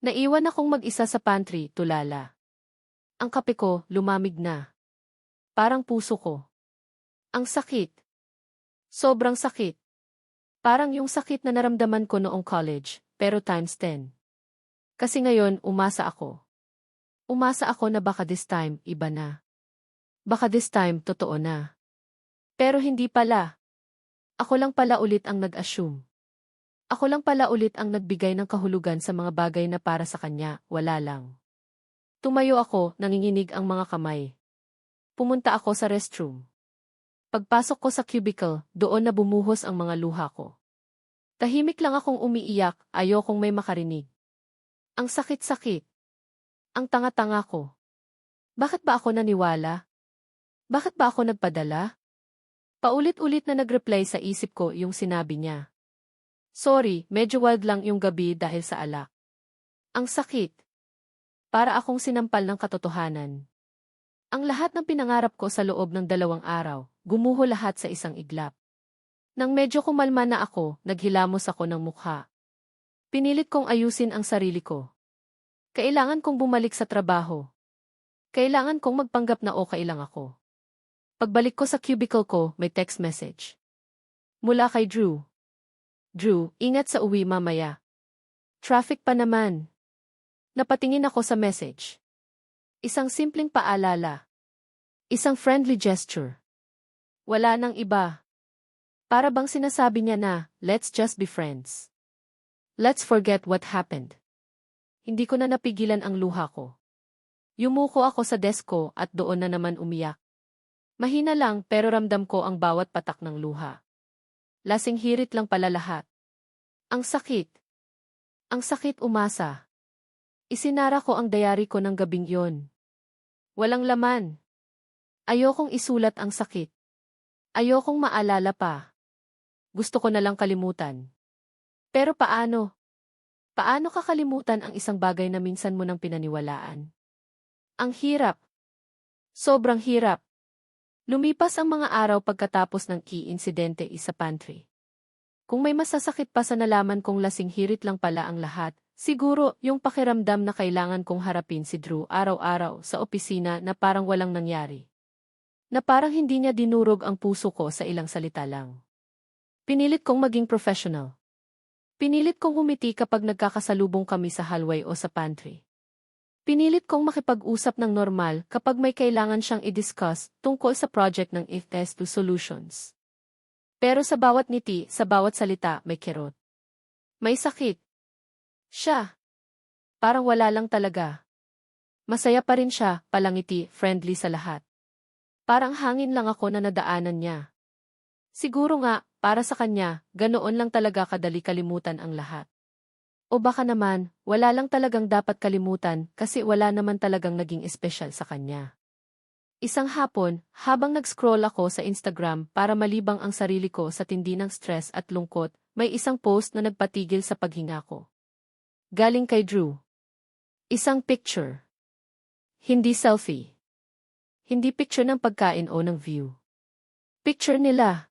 Naiwan akong mag-isa sa pantry, tulala. Ang kape ko, lumamig na. Parang puso ko. Ang sakit. Sobrang sakit. Parang yung sakit na naramdaman ko noong college, pero times 10. Kasi ngayon, umasa ako. Umasa ako na baka this time, iba na. Baka this time, totoo na. Pero hindi pala. Ako lang pala ulit ang nag-assume. Ako lang pala ulit ang nagbigay ng kahulugan sa mga bagay na para sa kanya, wala lang. Tumayo ako, nanginginig ang mga kamay. Pumunta ako sa restroom. Pagpasok ko sa cubicle, doon na bumuhos ang mga luha ko. Tahimik lang akong umiiyak, ayokong may makarinig. Ang sakit-sakit. Ang tanga-tanga ko. Bakit ba ako naniwala? Bakit ba ako nagpadala? Paulit-ulit na nag-reply sa isip ko yung sinabi niya. Sorry, medyo wild lang yung gabi dahil sa alak. Ang sakit. Para akong sinampal ng katotohanan. Ang lahat ng pinangarap ko sa loob ng 2 araw, gumuho lahat sa isang iglap. Nang medyo kumalma na ako, naghilamos ako ng mukha. Pinilit kong ayusin ang sarili ko. Kailangan kong bumalik sa trabaho. Kailangan kong magpanggap na okay lang ako. Pagbalik ko sa cubicle ko, may text message. Mula kay Drew. Drew, ingat sa uwi mamaya. Traffic pa naman. Napatingin ako sa message. Isang simpleng paalala. Isang friendly gesture. Wala nang iba. Para bang sinasabi niya na, let's just be friends. Let's forget what happened. Hindi ko na napigilan ang luha ko. Yumuko ako sa desk ko at doon na naman umiyak. Mahina lang pero ramdam ko ang bawat patak ng luha. Lasing hirit lang pala lahat. Ang sakit. Ang sakit umasa. Isinara ko ang diary ko ng gabing yon. Walang laman. Ayokong isulat ang sakit. Ayokong maalala pa. Gusto ko na lang kalimutan. Pero paano? Paano kakalimutan ang isang bagay na minsan mo nang pinaniwalaan? Ang hirap. Sobrang hirap. Lumipas ang mga araw pagkatapos ng key insidente sa pantry. Kung may masasakit pa sa nalaman kong lasing hirit lang pala ang lahat, siguro yung pakiramdam na kailangan kong harapin si Drew araw-araw sa opisina na parang walang nangyari. Na parang hindi niya dinurog ang puso ko sa ilang salita lang. Pinilit kong maging professional. Pinilit kong humiti kapag nagkakasalubong kami sa hallway o sa pantry. Pinilit kong makipag-usap ng normal kapag may kailangan siyang i-discuss tungkol sa project ng If-Test to Solutions. Pero sa bawat ngiti, sa bawat salita, may kirot. May sakit. Siya. Parang wala lang talaga. Masaya pa rin siya, palangiti, friendly sa lahat. Parang hangin lang ako na nadaanan niya. Siguro nga, para sa kanya, ganoon lang talaga kadali kalimutan ang lahat. O baka naman, wala lang talagang dapat kalimutan kasi wala naman talagang naging espesyal sa kanya. Isang hapon, habang nag-scroll ako sa Instagram para malibang ang sarili ko sa tindi ng stress at lungkot, may isang post na nagpatigil sa paghinga ko. Galing kay Drew. Isang picture. Hindi selfie. Hindi picture ng pagkain o ng view. Picture nila.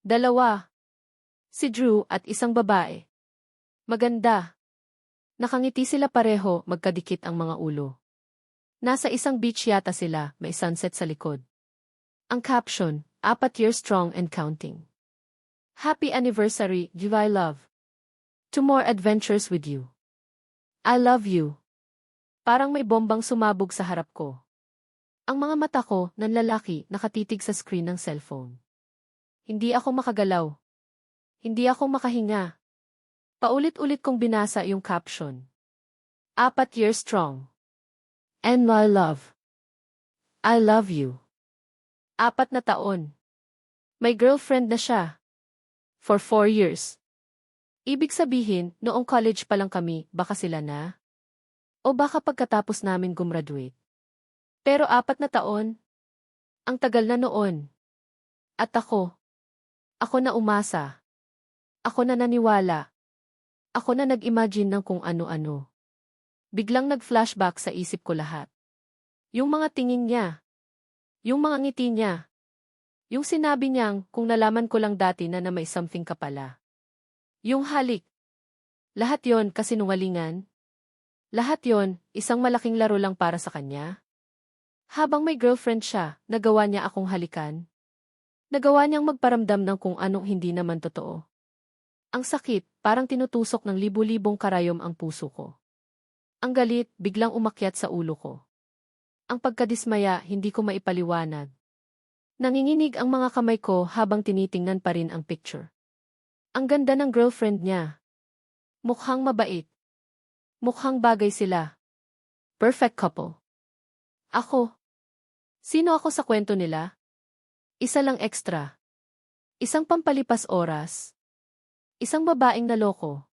Dalawa. Si Drew at isang babae. Maganda. Nakangiti sila pareho, magkadikit ang mga ulo. Nasa isang beach yata sila, may sunset sa likod. Ang caption, 4 years strong and counting. Happy anniversary, July love. To more adventures with you. I love you. Parang may bombang sumabog sa harap ko. Ang mga mata ko, nanlalaki, nakatitig sa screen ng cellphone. Hindi ako makagalaw. Hindi ako makahinga. Paulit-ulit kong binasa yung caption. 4 years strong. And my love. I love you. 4 na taon. May girlfriend na siya. For 4 years. Ibig sabihin, noong college pa lang kami, baka sila na? O baka pagkatapos namin gumraduate. Pero 4 na taon? Ang tagal na noon. At ako na umasa. Ako na naniwala. Ako na nag-imagine ng kung ano-ano. Biglang nag-flashback sa isip ko lahat. Yung mga tingin niya. Yung mga ngiti niya. Yung sinabi niyang kung nalaman ko lang dati na may something ka pala. Yung halik. Lahat yon kasinungalingan. Lahat yon isang malaking laro lang para sa kanya. Habang may girlfriend siya, nagawa niya akong halikan. Nagawa niyang magparamdam ng kung anong hindi naman totoo. Ang sakit, parang tinutusok ng libu-libong karayom ang puso ko. Ang galit, biglang umakyat sa ulo ko. Ang pagkadismaya, hindi ko maipaliwanag. Nanginginig ang mga kamay ko habang tinitingnan pa rin ang picture. Ang ganda ng girlfriend niya. Mukhang mabait. Mukhang bagay sila. Perfect couple. Ako. Sino ako sa kwento nila? Isa lang extra. Isang pampalipas oras. Isang babaeng naloko.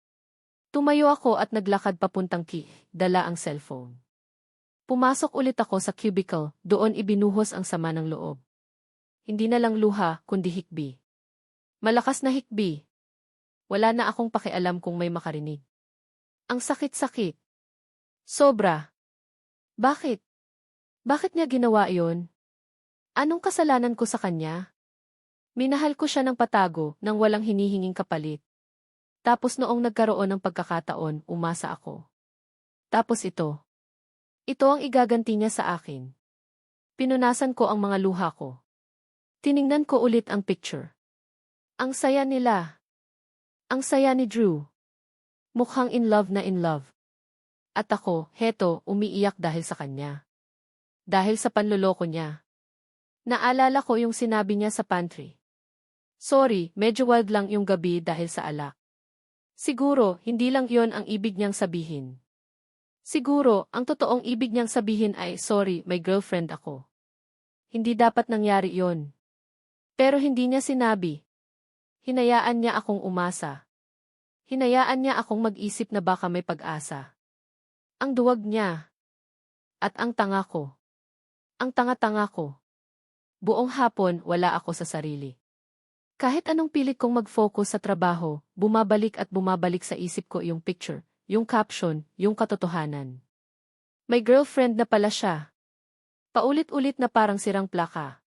Tumayo ako at naglakad papuntang dala ang cellphone. Pumasok ulit ako sa cubicle, doon ibinuhos ang sama ng loob. Hindi na lang luha, kundi hikbi. Malakas na hikbi. Wala na akong pakialam kung may makarinig. Ang sakit-sakit. Sobra. Bakit? Bakit niya ginawa iyon? Anong kasalanan ko sa kanya? Minahal ko siya ng patago nang walang hinihinging kapalit. Tapos noong nagkaroon ng pagkakataon, umasa ako. Tapos ito. Ito ang igaganti niya sa akin. Pinunasan ko ang mga luha ko. Tiningnan ko ulit ang picture. Ang saya nila. Ang saya ni Drew. Mukhang in love na in love. At ako, heto, umiiyak dahil sa kanya. Dahil sa panloloko niya. Naalala ko yung sinabi niya sa pantry. Sorry, medyo wild lang yung gabi dahil sa alak. Siguro, hindi lang yon ang ibig niyang sabihin. Siguro, ang totoong ibig niyang sabihin ay, sorry, may girlfriend ako. Hindi dapat nangyari yon. Pero hindi niya sinabi. Hinayaan niya akong umasa. Hinayaan niya akong mag-isip na baka may pag-asa. Ang duwag niya. At ang tanga ko. Ang tanga-tanga ko. Buong hapon, wala ako sa sarili. Kahit anong pilit kong mag-focus sa trabaho, bumabalik at bumabalik sa isip ko yung picture, yung caption, yung katotohanan. May girlfriend na pala siya. Paulit-ulit na parang sirang plaka.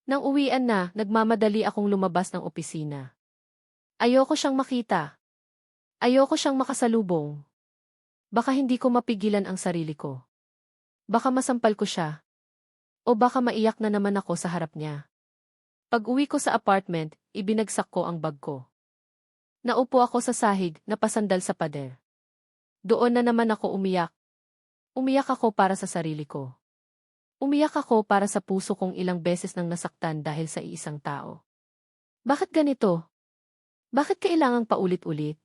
Nang uwian na, nagmamadali akong lumabas ng opisina. Ayoko siyang makita. Ayoko siyang makasalubong. Baka hindi ko mapigilan ang sarili ko. Baka masampal ko siya. O baka maiyak na naman ako sa harap niya. Pag-uwi ko sa apartment, ibinagsak ko ang bag ko. Naupo ako sa sahig, napasandal sa pader. Doon na naman ako umiyak. Umiyak ako para sa sarili ko. Umiyak ako para sa puso kong ilang beses nang nasaktan dahil sa iisang tao. Bakit ganito? Bakit kailangang paulit-ulit?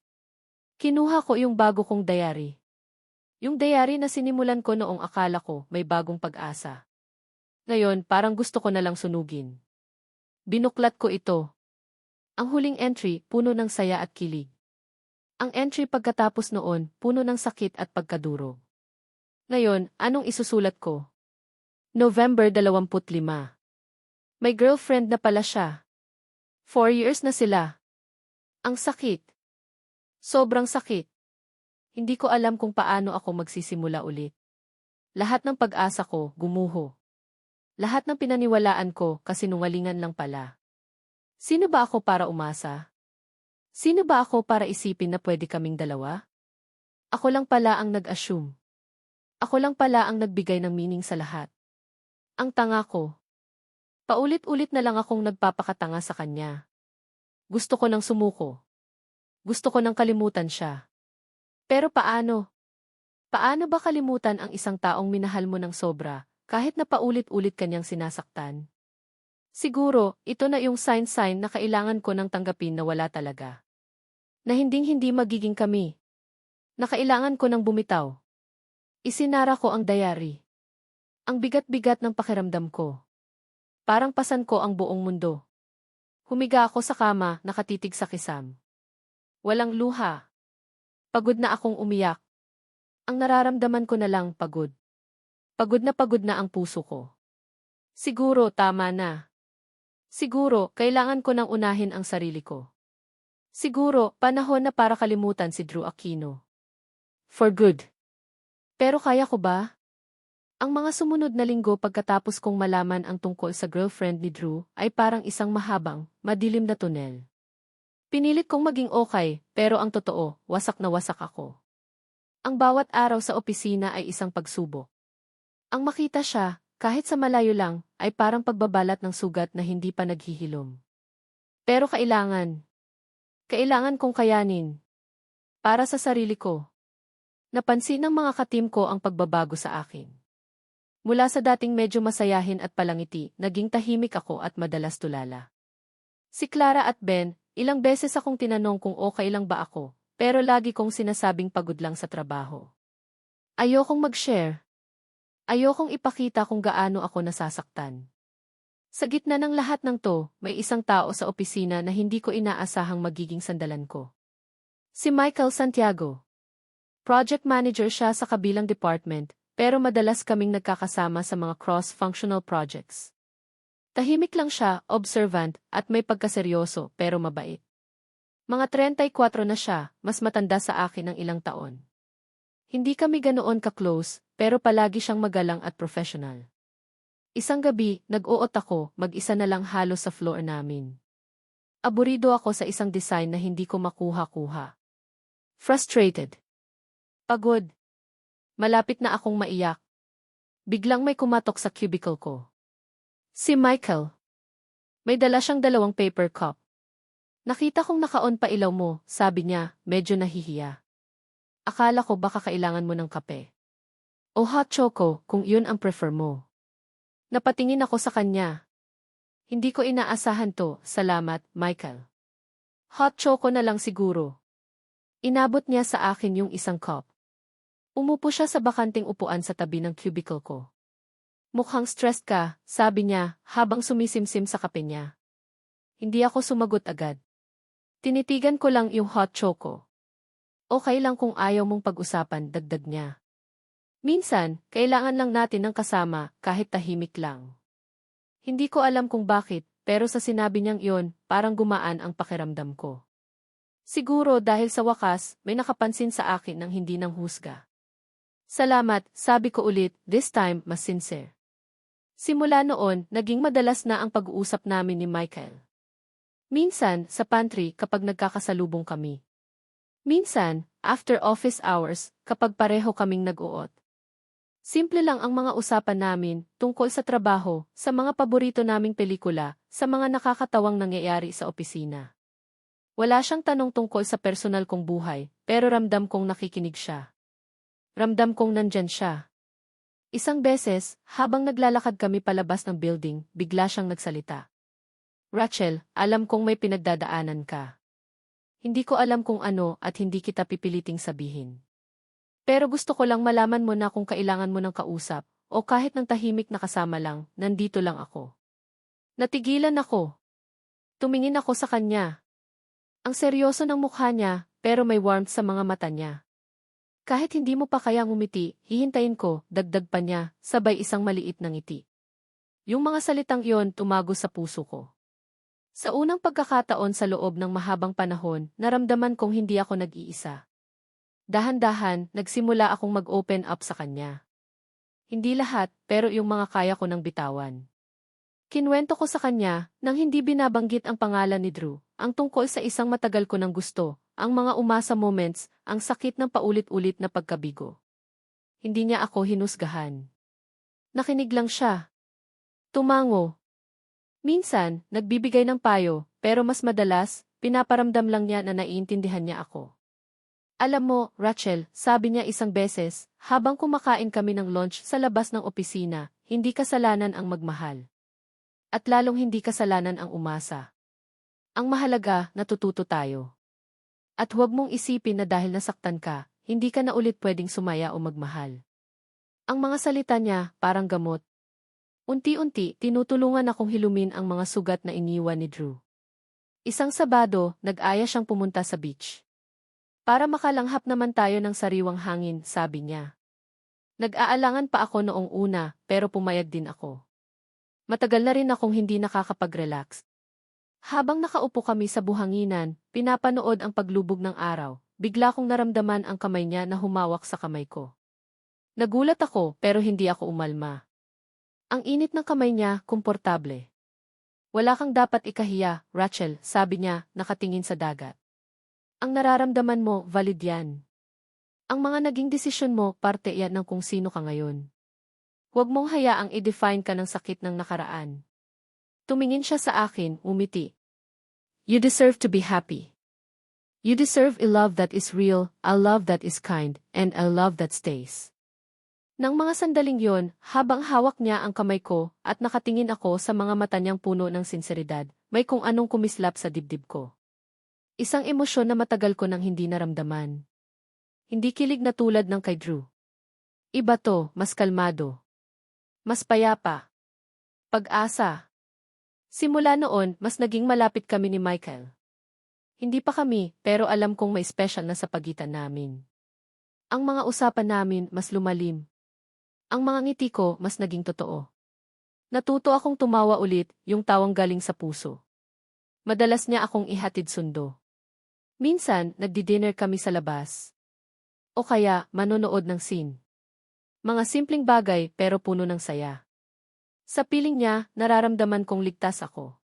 Kinuha ko yung bago kong diary. Yung diary na sinimulan ko noong akala ko may bagong pag-asa. Ngayon, parang gusto ko na lang sunugin. Binuklat ko ito. Ang huling entry, puno ng saya at kilig. Ang entry pagkatapos noon, puno ng sakit at pagkadurog. Ngayon, anong isusulat ko? November 25. May girlfriend na pala siya. 4 years na sila. Ang sakit. Sobrang sakit. Hindi ko alam kung paano ako magsisimula ulit. Lahat ng pag-asa ko, gumuho. Lahat ng pinaniwalaan ko, kasinungalingan lang pala. Sino ba ako para umasa? Sino ba ako para isipin na pwede kaming dalawa? Ako lang pala ang nag-assume. Ako lang pala ang nagbigay ng meaning sa lahat. Ang tanga ko. Paulit-ulit na lang akong nagpapakatanga sa kanya. Gusto ko nang sumuko. Gusto ko nang kalimutan siya. Pero paano? Paano ba kalimutan ang isang taong minahal mo ng sobra, kahit na paulit-ulit kanyang sinasaktan? Siguro, ito na yung sign na kailangan ko nang tanggapin na wala talaga. Na hinding-hindi magiging kami. Na kailangan ko nang bumitaw. Isinara ko ang diary. Ang bigat-bigat ng pakiramdam ko. Parang pasan ko ang buong mundo. Humiga ako sa kama, nakatitig sa kisam. Walang luha. Pagod na akong umiyak. Ang nararamdaman ko na lang pagod. Pagod na ang puso ko. Siguro tama na. Siguro kailangan ko nang unahin ang sarili ko. Siguro panahon na para kalimutan si Drew Aquino. For good. Pero kaya ko ba? Ang mga sumunod na linggo pagkatapos kong malaman ang tungkol sa girlfriend ni Drew ay parang isang mahabang, madilim na tunel. Pinilit kong maging okay, pero ang totoo, wasak na wasak ako. Ang bawat araw sa opisina ay isang pagsubok. Ang makita siya, kahit sa malayo lang, ay parang pagbabalat ng sugat na hindi pa naghihilom. Pero kailangan kong kayanin. Para sa sarili ko. Napansin ng mga katim ko ang pagbabago sa akin. Mula sa dating medyo masayahin at palangiti, naging tahimik ako at madalas tulala. Si Clara at Ben, ilang beses akong tinanong kung okay lang ba ako, pero lagi kong sinasabing pagod lang sa trabaho. Ayokong mag-share. Ayokong ipakita kung gaano ako nasasaktan. Sa gitna ng lahat ng to, may isang tao sa opisina na hindi ko inaasahang magiging sandalan ko. Si Michael Santiago. Project manager siya sa kabilang department, pero madalas kaming nagkakasama sa mga cross-functional projects. Tahimik lang siya, observant, at may pagkaseryoso, pero mabait. Mga 34 na siya, mas matanda sa akin ng ilang taon. Hindi kami ganoon ka-close, pero palagi siyang magalang at professional. Isang gabi, nag-uot ako, mag-isa na lang halos sa floor namin. Aburido ako sa isang design na hindi ko makuha-kuha. Frustrated. Pagod. Malapit na akong maiyak. Biglang may kumatok sa cubicle ko. Si Michael. May dala siyang 2 paper cup. Nakita kong naka-on pa ilaw mo, sabi niya, medyo nahihiya. Akala ko baka kailangan mo ng kape. O hot choco, kung yun ang prefer mo. Napatingin ako sa kanya. Hindi ko inaasahan to, salamat, Michael. Hot choco na lang siguro. Inabot niya sa akin yung isang cup. Umupo siya sa bakanting upuan sa tabi ng cubicle ko. Mukhang stressed ka, sabi niya, habang sumisimsim sa kape niya. Hindi ako sumagot agad. Tinitigan ko lang yung hot choco. Okay lang kung ayaw mong pag-usapan, dagdag niya. Minsan, kailangan lang natin ng kasama, kahit tahimik lang. Hindi ko alam kung bakit, pero sa sinabi niyang iyon, parang gumaan ang pakiramdam ko. Siguro dahil sa wakas, may nakapansin sa akin ng hindi nang husga. Salamat, sabi ko ulit, this time mas sincere. Simula noon, naging madalas na ang pag-uusap namin ni Michael. Minsan, sa pantry kapag nagkakasalubong kami. Minsan, after office hours, kapag pareho kaming nag-uot. Simple lang ang mga usapan namin, tungkol sa trabaho, sa mga paborito naming pelikula, sa mga nakakatawang nangyayari sa opisina. Wala siyang tanong tungkol sa personal kong buhay, pero ramdam kong nakikinig siya. Ramdam kong nandyan siya. Isang beses, habang naglalakad kami palabas ng building, bigla siyang nagsalita. Rachel, alam kong may pinagdadaanan ka. Hindi ko alam kung ano at hindi kita pipiliting sabihin. Pero gusto ko lang malaman mo na kung kailangan mo ng kausap, o kahit ng tahimik na kasama lang, nandito lang ako. Natigilan ako. Tumingin ako sa kanya. Ang seryoso ng mukha niya, pero may warmth sa mga mata niya. Kahit hindi mo pa kaya ngumiti, hihintayin ko, dagdag pa niya, sabay isang maliit na ngiti. Yung mga salitang iyon tumago sa puso ko. Sa unang pagkakataon sa loob ng mahabang panahon, naramdaman kong hindi ako nag-iisa. Dahan-dahan, nagsimula akong mag-open up sa kanya. Hindi lahat, pero yung mga kaya ko nang bitawan. Kinwento ko sa kanya, nang hindi binabanggit ang pangalan ni Drew, ang tungkol sa isang matagal ko nang gusto, ang mga umasa moments, ang sakit ng paulit-ulit na pagkabigo. Hindi niya ako hinusgahan. Nakinig lang siya. Tumango. Minsan, nagbibigay ng payo, pero mas madalas, pinaparamdam lang niya na naiintindihan niya ako. Alam mo, Rachel, sabi niya isang beses, habang kumakain kami ng lunch sa labas ng opisina, hindi kasalanan ang magmahal. At lalong hindi kasalanan ang umasa. Ang mahalaga, natututo tayo. At huwag mong isipin na dahil nasaktan ka, hindi ka na ulit pwedeng sumaya o magmahal. Ang mga salita niya, parang gamot. Unti-unti, tinutulungan akong hilumin ang mga sugat na iniwan ni Drew. Isang Sabado, nag-aya siyang pumunta sa beach. Para makalanghap naman tayo ng sariwang hangin, sabi niya. Nag-aalangan pa ako noong una, pero pumayag din ako. Matagal na rin akong hindi nakakapag-relax. Habang nakaupo kami sa buhanginan, pinapanood ang paglubog ng araw, bigla kong naramdaman ang kamay niya na humawak sa kamay ko. Nagulat ako, pero hindi ako umalma. Ang init ng kamay niya, komportable. Wala kang dapat ikahiya, Rachel, sabi niya, nakatingin sa dagat. Ang nararamdaman mo, valid yan. Ang mga naging desisyon mo, parte yan ng kung sino ka ngayon. Huwag mong hayaang i-define ka ng sakit ng nakaraan. Tumingin siya sa akin, umiti. You deserve to be happy. You deserve a love that is real, a love that is kind, and a love that stays. Nang mga sandaling yon, habang hawak niya ang kamay ko at nakatingin ako sa mga mata niyang puno ng sinseridad, may kung anong kumislap sa dibdib ko. Isang emosyon na matagal ko nang hindi naramdaman. Hindi kilig na tulad ng kay Drew. Iba to, mas kalmado. Mas payapa. Pag-asa. Simula noon, mas naging malapit kami ni Michael. Hindi pa kami, pero alam kong may special na sa pagitan namin. Ang mga usapan namin mas lumalim. Ang mga ngiti ko mas naging totoo. Natuto akong tumawa ulit, yung tawang galing sa puso. Madalas niya akong ihatid sundo. Minsan, nagdi-dinner kami sa labas. O kaya, manonood ng scene. Mga simpleng bagay pero puno ng saya. Sa piling niya, nararamdaman kong ligtas ako.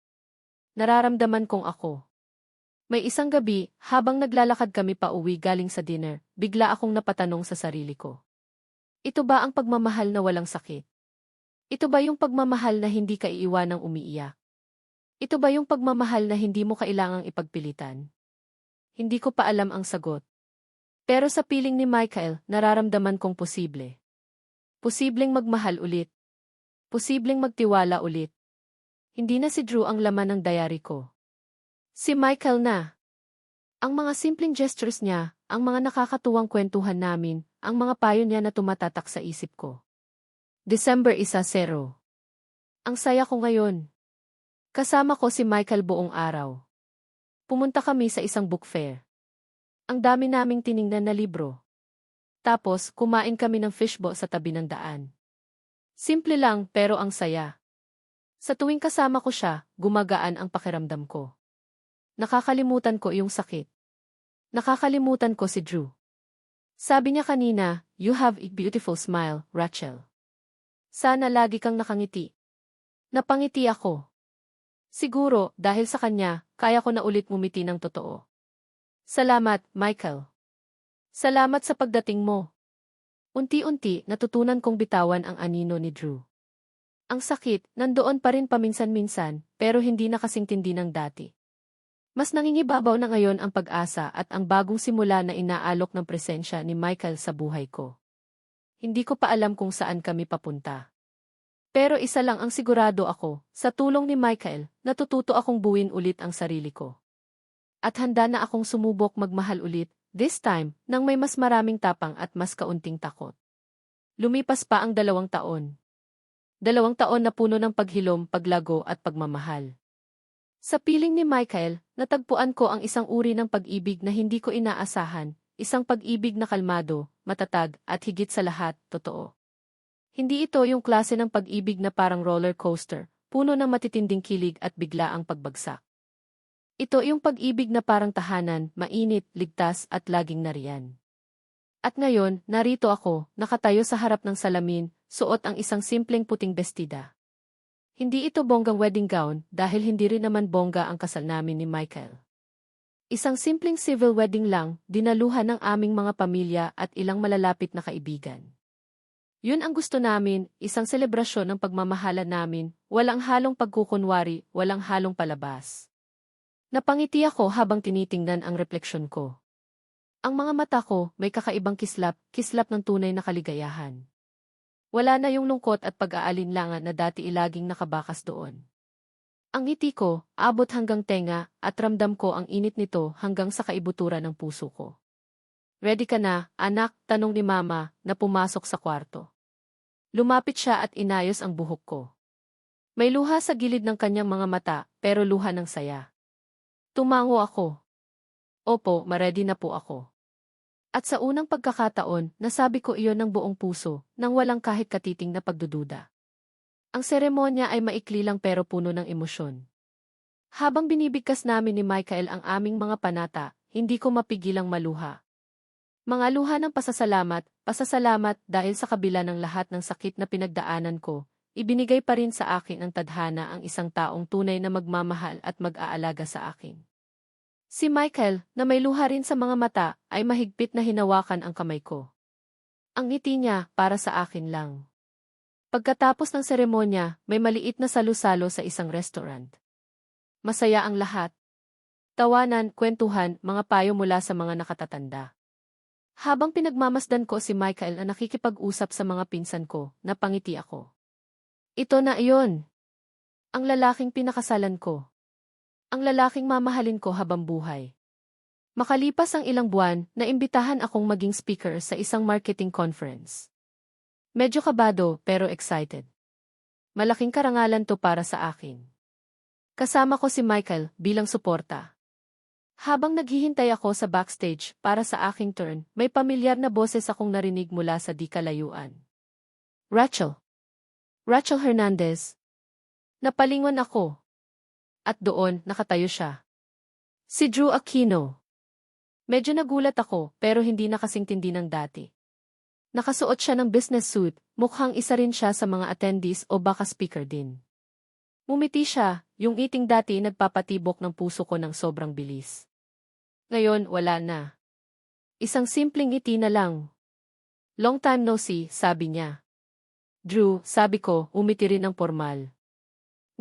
Nararamdaman kong ako. May isang gabi, habang naglalakad kami pa uwi galing sa dinner, bigla akong napatanong sa sarili ko. Ito ba ang pagmamahal na walang sakit? Ito ba yung pagmamahal na hindi ka iiwanang umiiyak? Ito ba yung pagmamahal na hindi mo kailangang ipagpilitan? Hindi ko pa alam ang sagot. Pero sa piling ni Michael, nararamdaman kong posible. Posibleng magmahal ulit. Posibleng magtiwala ulit. Hindi na si Drew ang laman ng diary ko. Si Michael na. Ang mga simpleng gestures niya, ang mga nakakatuwang kwentuhan namin, ang mga payo niya na tumatatak sa isip ko. December 1-0. Ang saya ko ngayon. Kasama ko si Michael buong araw. Pumunta kami sa isang book fair. Ang dami naming tiningnan na libro. Tapos, kumain kami ng fishball sa tabi ng daan. Simple lang pero ang saya. Sa tuwing kasama ko siya, gumagaan ang pakiramdam ko. Nakakalimutan ko iyong sakit. Nakakalimutan ko si Drew. Sabi niya kanina, "You have a beautiful smile, Rachel. Sana lagi kang nakangiti." Napangiti ako. Siguro, dahil sa kanya, kaya ko na ulit ngumiti ng totoo. Salamat, Michael. Salamat sa pagdating mo. Unti-unti, natutunan kong bitawan ang anino ni Drew. Ang sakit, nandoon pa rin paminsan-minsan, pero hindi na kasing tindi ng dati. Mas nangingibabaw na ngayon ang pag-asa at ang bagong simula na inaalok ng presensya ni Michael sa buhay ko. Hindi ko pa alam kung saan kami papunta. Pero isa lang ang sigurado ako, sa tulong ni Michael, natututo akong buuin ulit ang sarili ko. At handa na akong sumubok magmahal ulit, this time, nang may mas maraming tapang at mas kaunting takot. Lumipas pa ang 2 taon. 2 taon na puno ng paghilom, paglago at pagmamahal. Sa piling ni Michael, natagpuan ko ang isang uri ng pag-ibig na hindi ko inaasahan, isang pag-ibig na kalmado, matatag, at higit sa lahat, totoo. Hindi ito yung klase ng pag-ibig na parang roller coaster, puno ng matitinding kilig at biglaang pagbagsak. Ito yung pag-ibig na parang tahanan, mainit, ligtas at laging nariyan. At ngayon, narito ako, nakatayo sa harap ng salamin, suot ang isang simpleng puting bestida. Hindi ito bonggang wedding gown dahil hindi rin naman bongga ang kasal namin ni Michael. Isang simpleng civil wedding lang, dinaluhan ng aming mga pamilya at ilang malalapit na kaibigan. Yun ang gusto namin, isang selebrasyon ng pagmamahala namin, walang halong pagkukunwari, walang halong palabas. Napangiti ako habang tinitingnan ang refleksyon ko. Ang mga mata ko may kakaibang kislap, kislap ng tunay na kaligayahan. Wala na yung lungkot at pag-aalinlangan na dati ilaging nakabakas doon. Ang ngiti ko, abot hanggang tenga, at ramdam ko ang init nito hanggang sa kaibuturan ng puso ko. "Ready ka na, anak?" tanong ni Mama, na pumasok sa kwarto. Lumapit siya at inayos ang buhok ko. May luha sa gilid ng kanyang mga mata, pero luha ng saya. Tumango ako. Opo, ma-ready na po ako. At sa unang pagkakataon, nasabi ko iyon ng buong puso, nang walang kahit katiting na pagdududa. Ang seremonya ay maikli lang pero puno ng emosyon. Habang binibigkas namin ni Michael ang aming mga panata, hindi ko mapigilang maluha. Mga luha ng pasasalamat dahil sa kabila ng lahat ng sakit na pinagdaanan ko, ibinigay pa rin sa akin ang tadhana ang isang taong tunay na magmamahal at mag-aalaga sa akin. Si Michael, na may luha rin sa mga mata, ay mahigpit na hinawakan ang kamay ko. Ang ngiti niya, para sa akin lang. Pagkatapos ng seremonya, may maliit na salu-salo sa isang restaurant. Masaya ang lahat. Tawanan, kwentuhan, mga payo mula sa mga nakatatanda. Habang pinagmamasdan ko si Michael na nakikipag-usap sa mga pinsan ko, napangiti ako. Ito na iyon. Ang lalaking pinakasalan ko. Ang lalaking mamahalin ko habang buhay. Makalipas ang ilang buwan, naimbitahan akong maging speaker sa isang marketing conference. Medyo kabado pero excited. Malaking karangalan to para sa akin. Kasama ko si Michael bilang suporta. Habang naghihintay ako sa backstage para sa aking turn, may pamilyar na boses akong narinig mula sa di kalayuan. Rachel. Rachel Hernandez. Napalingon ako. At doon, nakatayo siya. Si Drew Aquino. Medyo nagulat ako, pero hindi na kasing tindi ng dati. Nakasuot siya ng business suit, mukhang isa rin siya sa mga attendees o baka speaker din. Mumiti siya, yung iting dati nagpapatibok ng puso ko ng sobrang bilis. Ngayon, wala na. Isang simpleng ngiti na lang. Long time no see, sabi niya. Drew, sabi ko, umiti rin ang formal.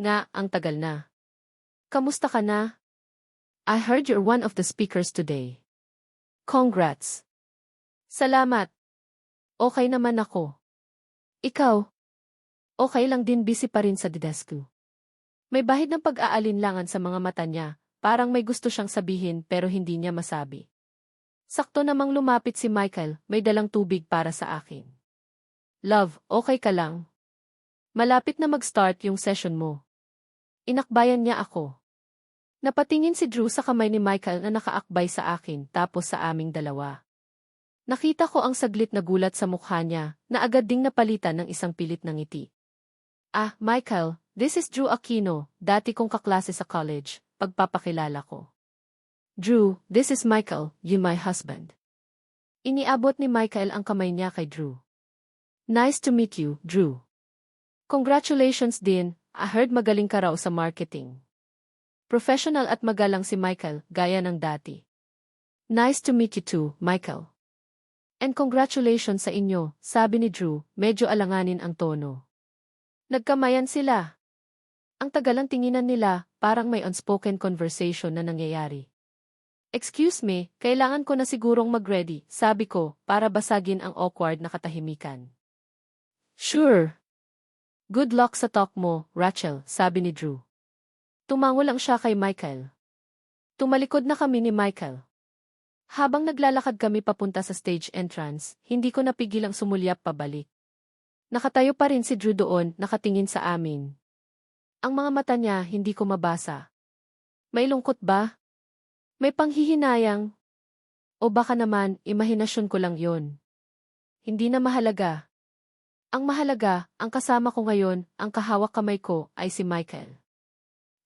Nga, ang tagal na. Kamusta ka na? I heard you're one of the speakers today. Congrats. Salamat. Okay naman ako. Ikaw? Okay lang din, busy pa rin sa desk ko. May bahid ng pag-aalinlangan sa mga mata niya, parang may gusto siyang sabihin pero hindi niya masabi. Sakto namang lumapit si Michael, may dalang tubig para sa akin. Love, okay ka lang? Malapit na mag-start yung session mo. Inakbayan niya ako. Napatingin si Drew sa kamay ni Michael na nakaakbay sa akin tapos sa aming dalawa. Nakita ko ang saglit na gulat sa mukha niya na agad ding napalitan ng isang pilit na ngiti. Ah, Michael, this is Drew Aquino, dati kong kaklase sa college, pagpapakilala ko. Drew, this is Michael, you my husband. Iniabot ni Michael ang kamay niya kay Drew. Nice to meet you, Drew. Congratulations din, I heard magaling ka raw sa marketing. Professional at magalang si Michael, gaya ng dati. Nice to meet you too, Michael. And congratulations sa inyo, sabi ni Drew, medyo alanganin ang tono. Nagkamayan sila. Ang tagal ang tinginan nila, parang may unspoken conversation na nangyayari. Excuse me, kailangan ko na sigurong mag-ready, sabi ko, para basagin ang awkward na katahimikan. Sure. Good luck sa talk mo, Rachel, sabi ni Drew. Tumango lang siya kay Michael. Tumalikod na kami ni Michael. Habang naglalakad kami papunta sa stage entrance, hindi ko napigilang sumulyap pabalik. Nakatayo pa rin si Drew doon, nakatingin sa amin. Ang mga mata niya hindi ko mabasa. May lungkot ba? May panghihinayang? O baka naman, imahinasyon ko lang yon. Hindi na mahalaga. Ang mahalaga, ang kasama ko ngayon, ang kahawak kamay ko, ay si Michael.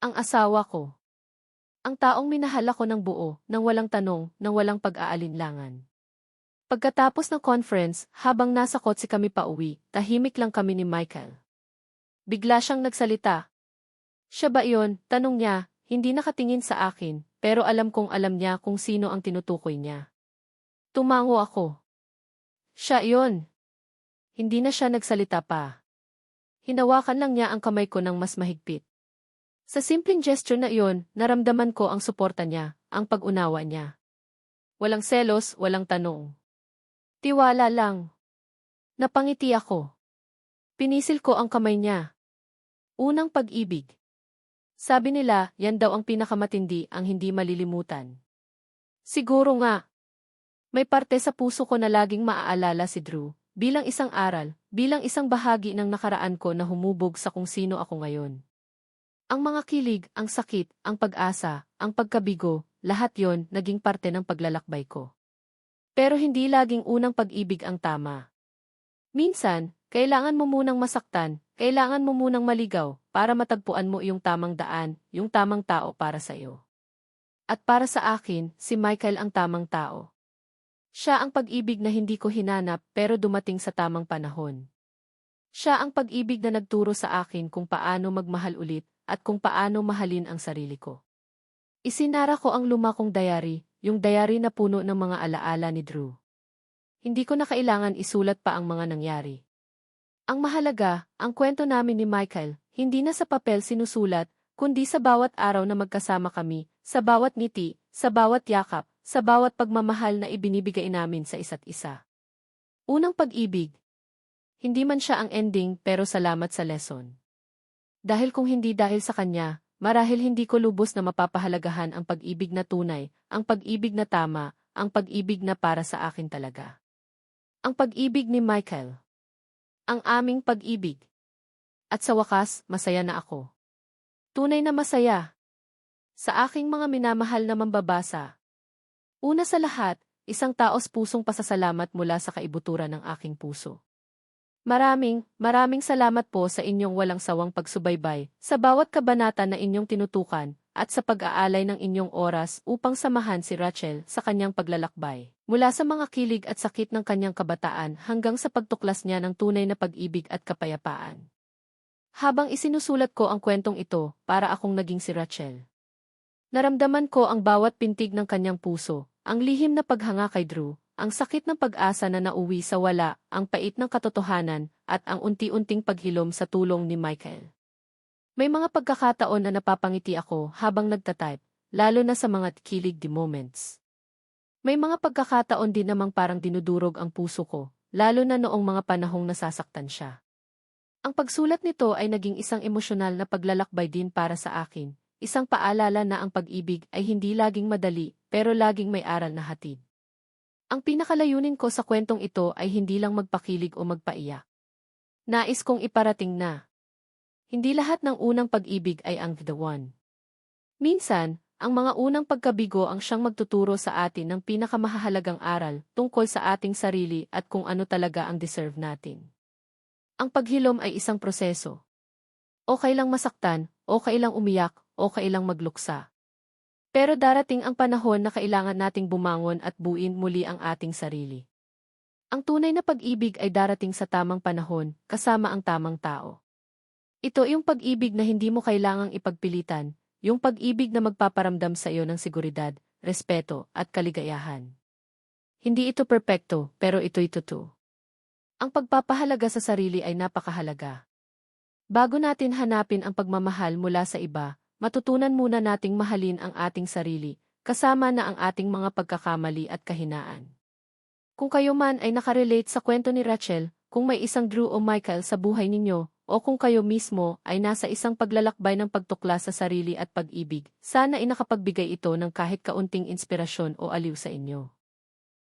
Ang asawa ko. Ang taong minahal ako ng buo, nang walang tanong, nang walang pag-aalinlangan. Pagkatapos ng conference, habang nasa kotse kami pauwi, tahimik lang kami ni Michael. Bigla siyang nagsalita. Siya ba iyon? Tanong niya, hindi nakatingin sa akin, pero alam kong alam niya kung sino ang tinutukoy niya. Tumango ako. Siya iyon. Hindi na siya nagsalita pa. Hinawakan lang niya ang kamay ko ng mas mahigpit. Sa simpleng gesture na iyon, naramdaman ko ang suporta niya, ang pag-unawa niya. Walang selos, walang tanong. Tiwala lang. Napangiti ako. Pinisil ko ang kamay niya. Unang pag-ibig. Sabi nila, yan daw ang pinakamatindi, ang hindi malilimutan. Siguro nga. May parte sa puso ko na laging maaalala si Drew, bilang isang aral, bilang isang bahagi ng nakaraan ko na humubog sa kung sino ako ngayon. Ang mga kilig, ang sakit, ang pag-asa, ang pagkabigo, lahat yon naging parte ng paglalakbay ko. Pero hindi laging unang pag-ibig ang tama. Minsan, kailangan mo munang masaktan, kailangan mo munang maligaw, para matagpuan mo yung tamang daan, yung tamang tao para sa iyo. At para sa akin, si Michael ang tamang tao. Siya ang pag-ibig na hindi ko hinanap pero dumating sa tamang panahon. Siya ang pag-ibig na nagturo sa akin kung paano magmahal ulit, at kung paano mahalin ang sarili ko. Isinara ko ang luma kong diary, yung diary na puno ng mga alaala ni Drew. Hindi ko na kailangan isulat pa ang mga nangyari. Ang mahalaga, ang kwento namin ni Michael, hindi na sa papel sinusulat, kundi sa bawat araw na magkasama kami, sa bawat ngiti, sa bawat yakap, sa bawat pagmamahal na ibinibigay namin sa isa't isa. Unang pag-ibig. Hindi man siya ang ending pero salamat sa lesson. Dahil kung hindi dahil sa kanya, marahil hindi ko lubos na mapapahalagahan ang pag-ibig na tunay, ang pag-ibig na tama, ang pag-ibig na para sa akin talaga. Ang pag-ibig ni Michael. Ang aming pag-ibig. At sa wakas, masaya na ako. Tunay na masaya. Sa aking mga minamahal na mambabasa. Una sa lahat, isang taos pusong pasasalamat mula sa kaibuturan ng aking puso. Maraming salamat po sa inyong walang sawang pagsubaybay, sa bawat kabanata na inyong tinutukan, at sa pag-aalay ng inyong oras upang samahan si Rachel sa kanyang paglalakbay. Mula sa mga kilig at sakit ng kanyang kabataan hanggang sa pagtuklas niya ng tunay na pag-ibig at kapayapaan. Habang isinusulat ko ang kwentong ito, para akong naging si Rachel. Naramdaman ko ang bawat pintig ng kanyang puso, ang lihim na paghanga kay Drew, ang sakit ng pag-asa na nauwi sa wala, ang pait ng katotohanan, at ang unti-unting paghilom sa tulong ni Michael. May mga pagkakataon na napapangiti ako habang nagtatype, lalo na sa mga kilig di moments. May mga pagkakataon din namang parang dinudurog ang puso ko, lalo na noong mga panahong nasasaktan siya. Ang pagsulat nito ay naging isang emosyonal na paglalakbay din para sa akin, isang paalala na ang pag-ibig ay hindi laging madali, pero laging may aral na hatid. Ang pinakalayunin ko sa kwentong ito ay hindi lang magpakilig o magpaiyak. Nais kong iparating na hindi lahat ng unang pag-ibig ay ang the one. Minsan, ang mga unang pagkabigo ang siyang magtuturo sa atin ng pinakamahalagang aral tungkol sa ating sarili at kung ano talaga ang deserve natin. Ang paghilom ay isang proseso. Okay lang masaktan, okay lang umiyak, okay lang magluksa. Pero darating ang panahon na kailangan nating bumangon at buuin muli ang ating sarili. Ang tunay na pag-ibig ay darating sa tamang panahon, kasama ang tamang tao. Ito yung pag-ibig na hindi mo kailangang ipagpilitan, yung pag-ibig na magpaparamdam sa iyo ng seguridad, respeto, at kaligayahan. Hindi ito perpekto, pero ito'y totoo. Ang pagpapahalaga sa sarili ay napakahalaga. Bago natin hanapin ang pagmamahal mula sa iba, matutunan muna nating mahalin ang ating sarili, kasama na ang ating mga pagkakamali at kahinaan. Kung kayo man ay nakarelate sa kwento ni Rachel, kung may isang Drew o Michael sa buhay ninyo, o kung kayo mismo ay nasa isang paglalakbay ng pagtuklas sa sarili at pag-ibig, sana ay nakapagbigay ito ng kahit kaunting inspirasyon o aliw sa inyo.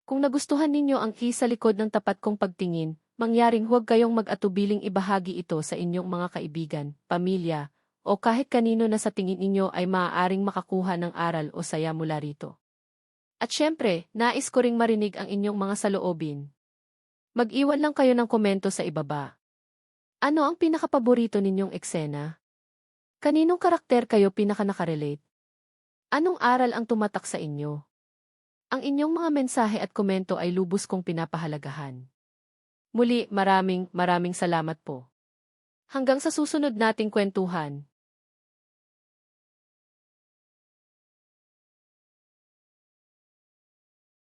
Kung nagustuhan ninyo ang sa likod ng tapat kong pagtingin, mangyaring huwag kayong mag-atubiling ibahagi ito sa inyong mga kaibigan, pamilya, o kahit kanino na sa tingin ninyo ay maaaring makakuha ng aral o saya mula rito. At syempre, nais ko ring marinig ang inyong mga saloobin. Mag-iwan lang kayo ng komento sa ibaba. Ano ang pinakapaborito ninyong eksena? Kaninong karakter kayo pinaka-nakarelate? Anong aral ang tumatak sa inyo? Ang inyong mga mensahe at komento ay lubos kong pinapahalagahan. Muli, maraming salamat po. Hanggang sa susunod nating kwentuhan.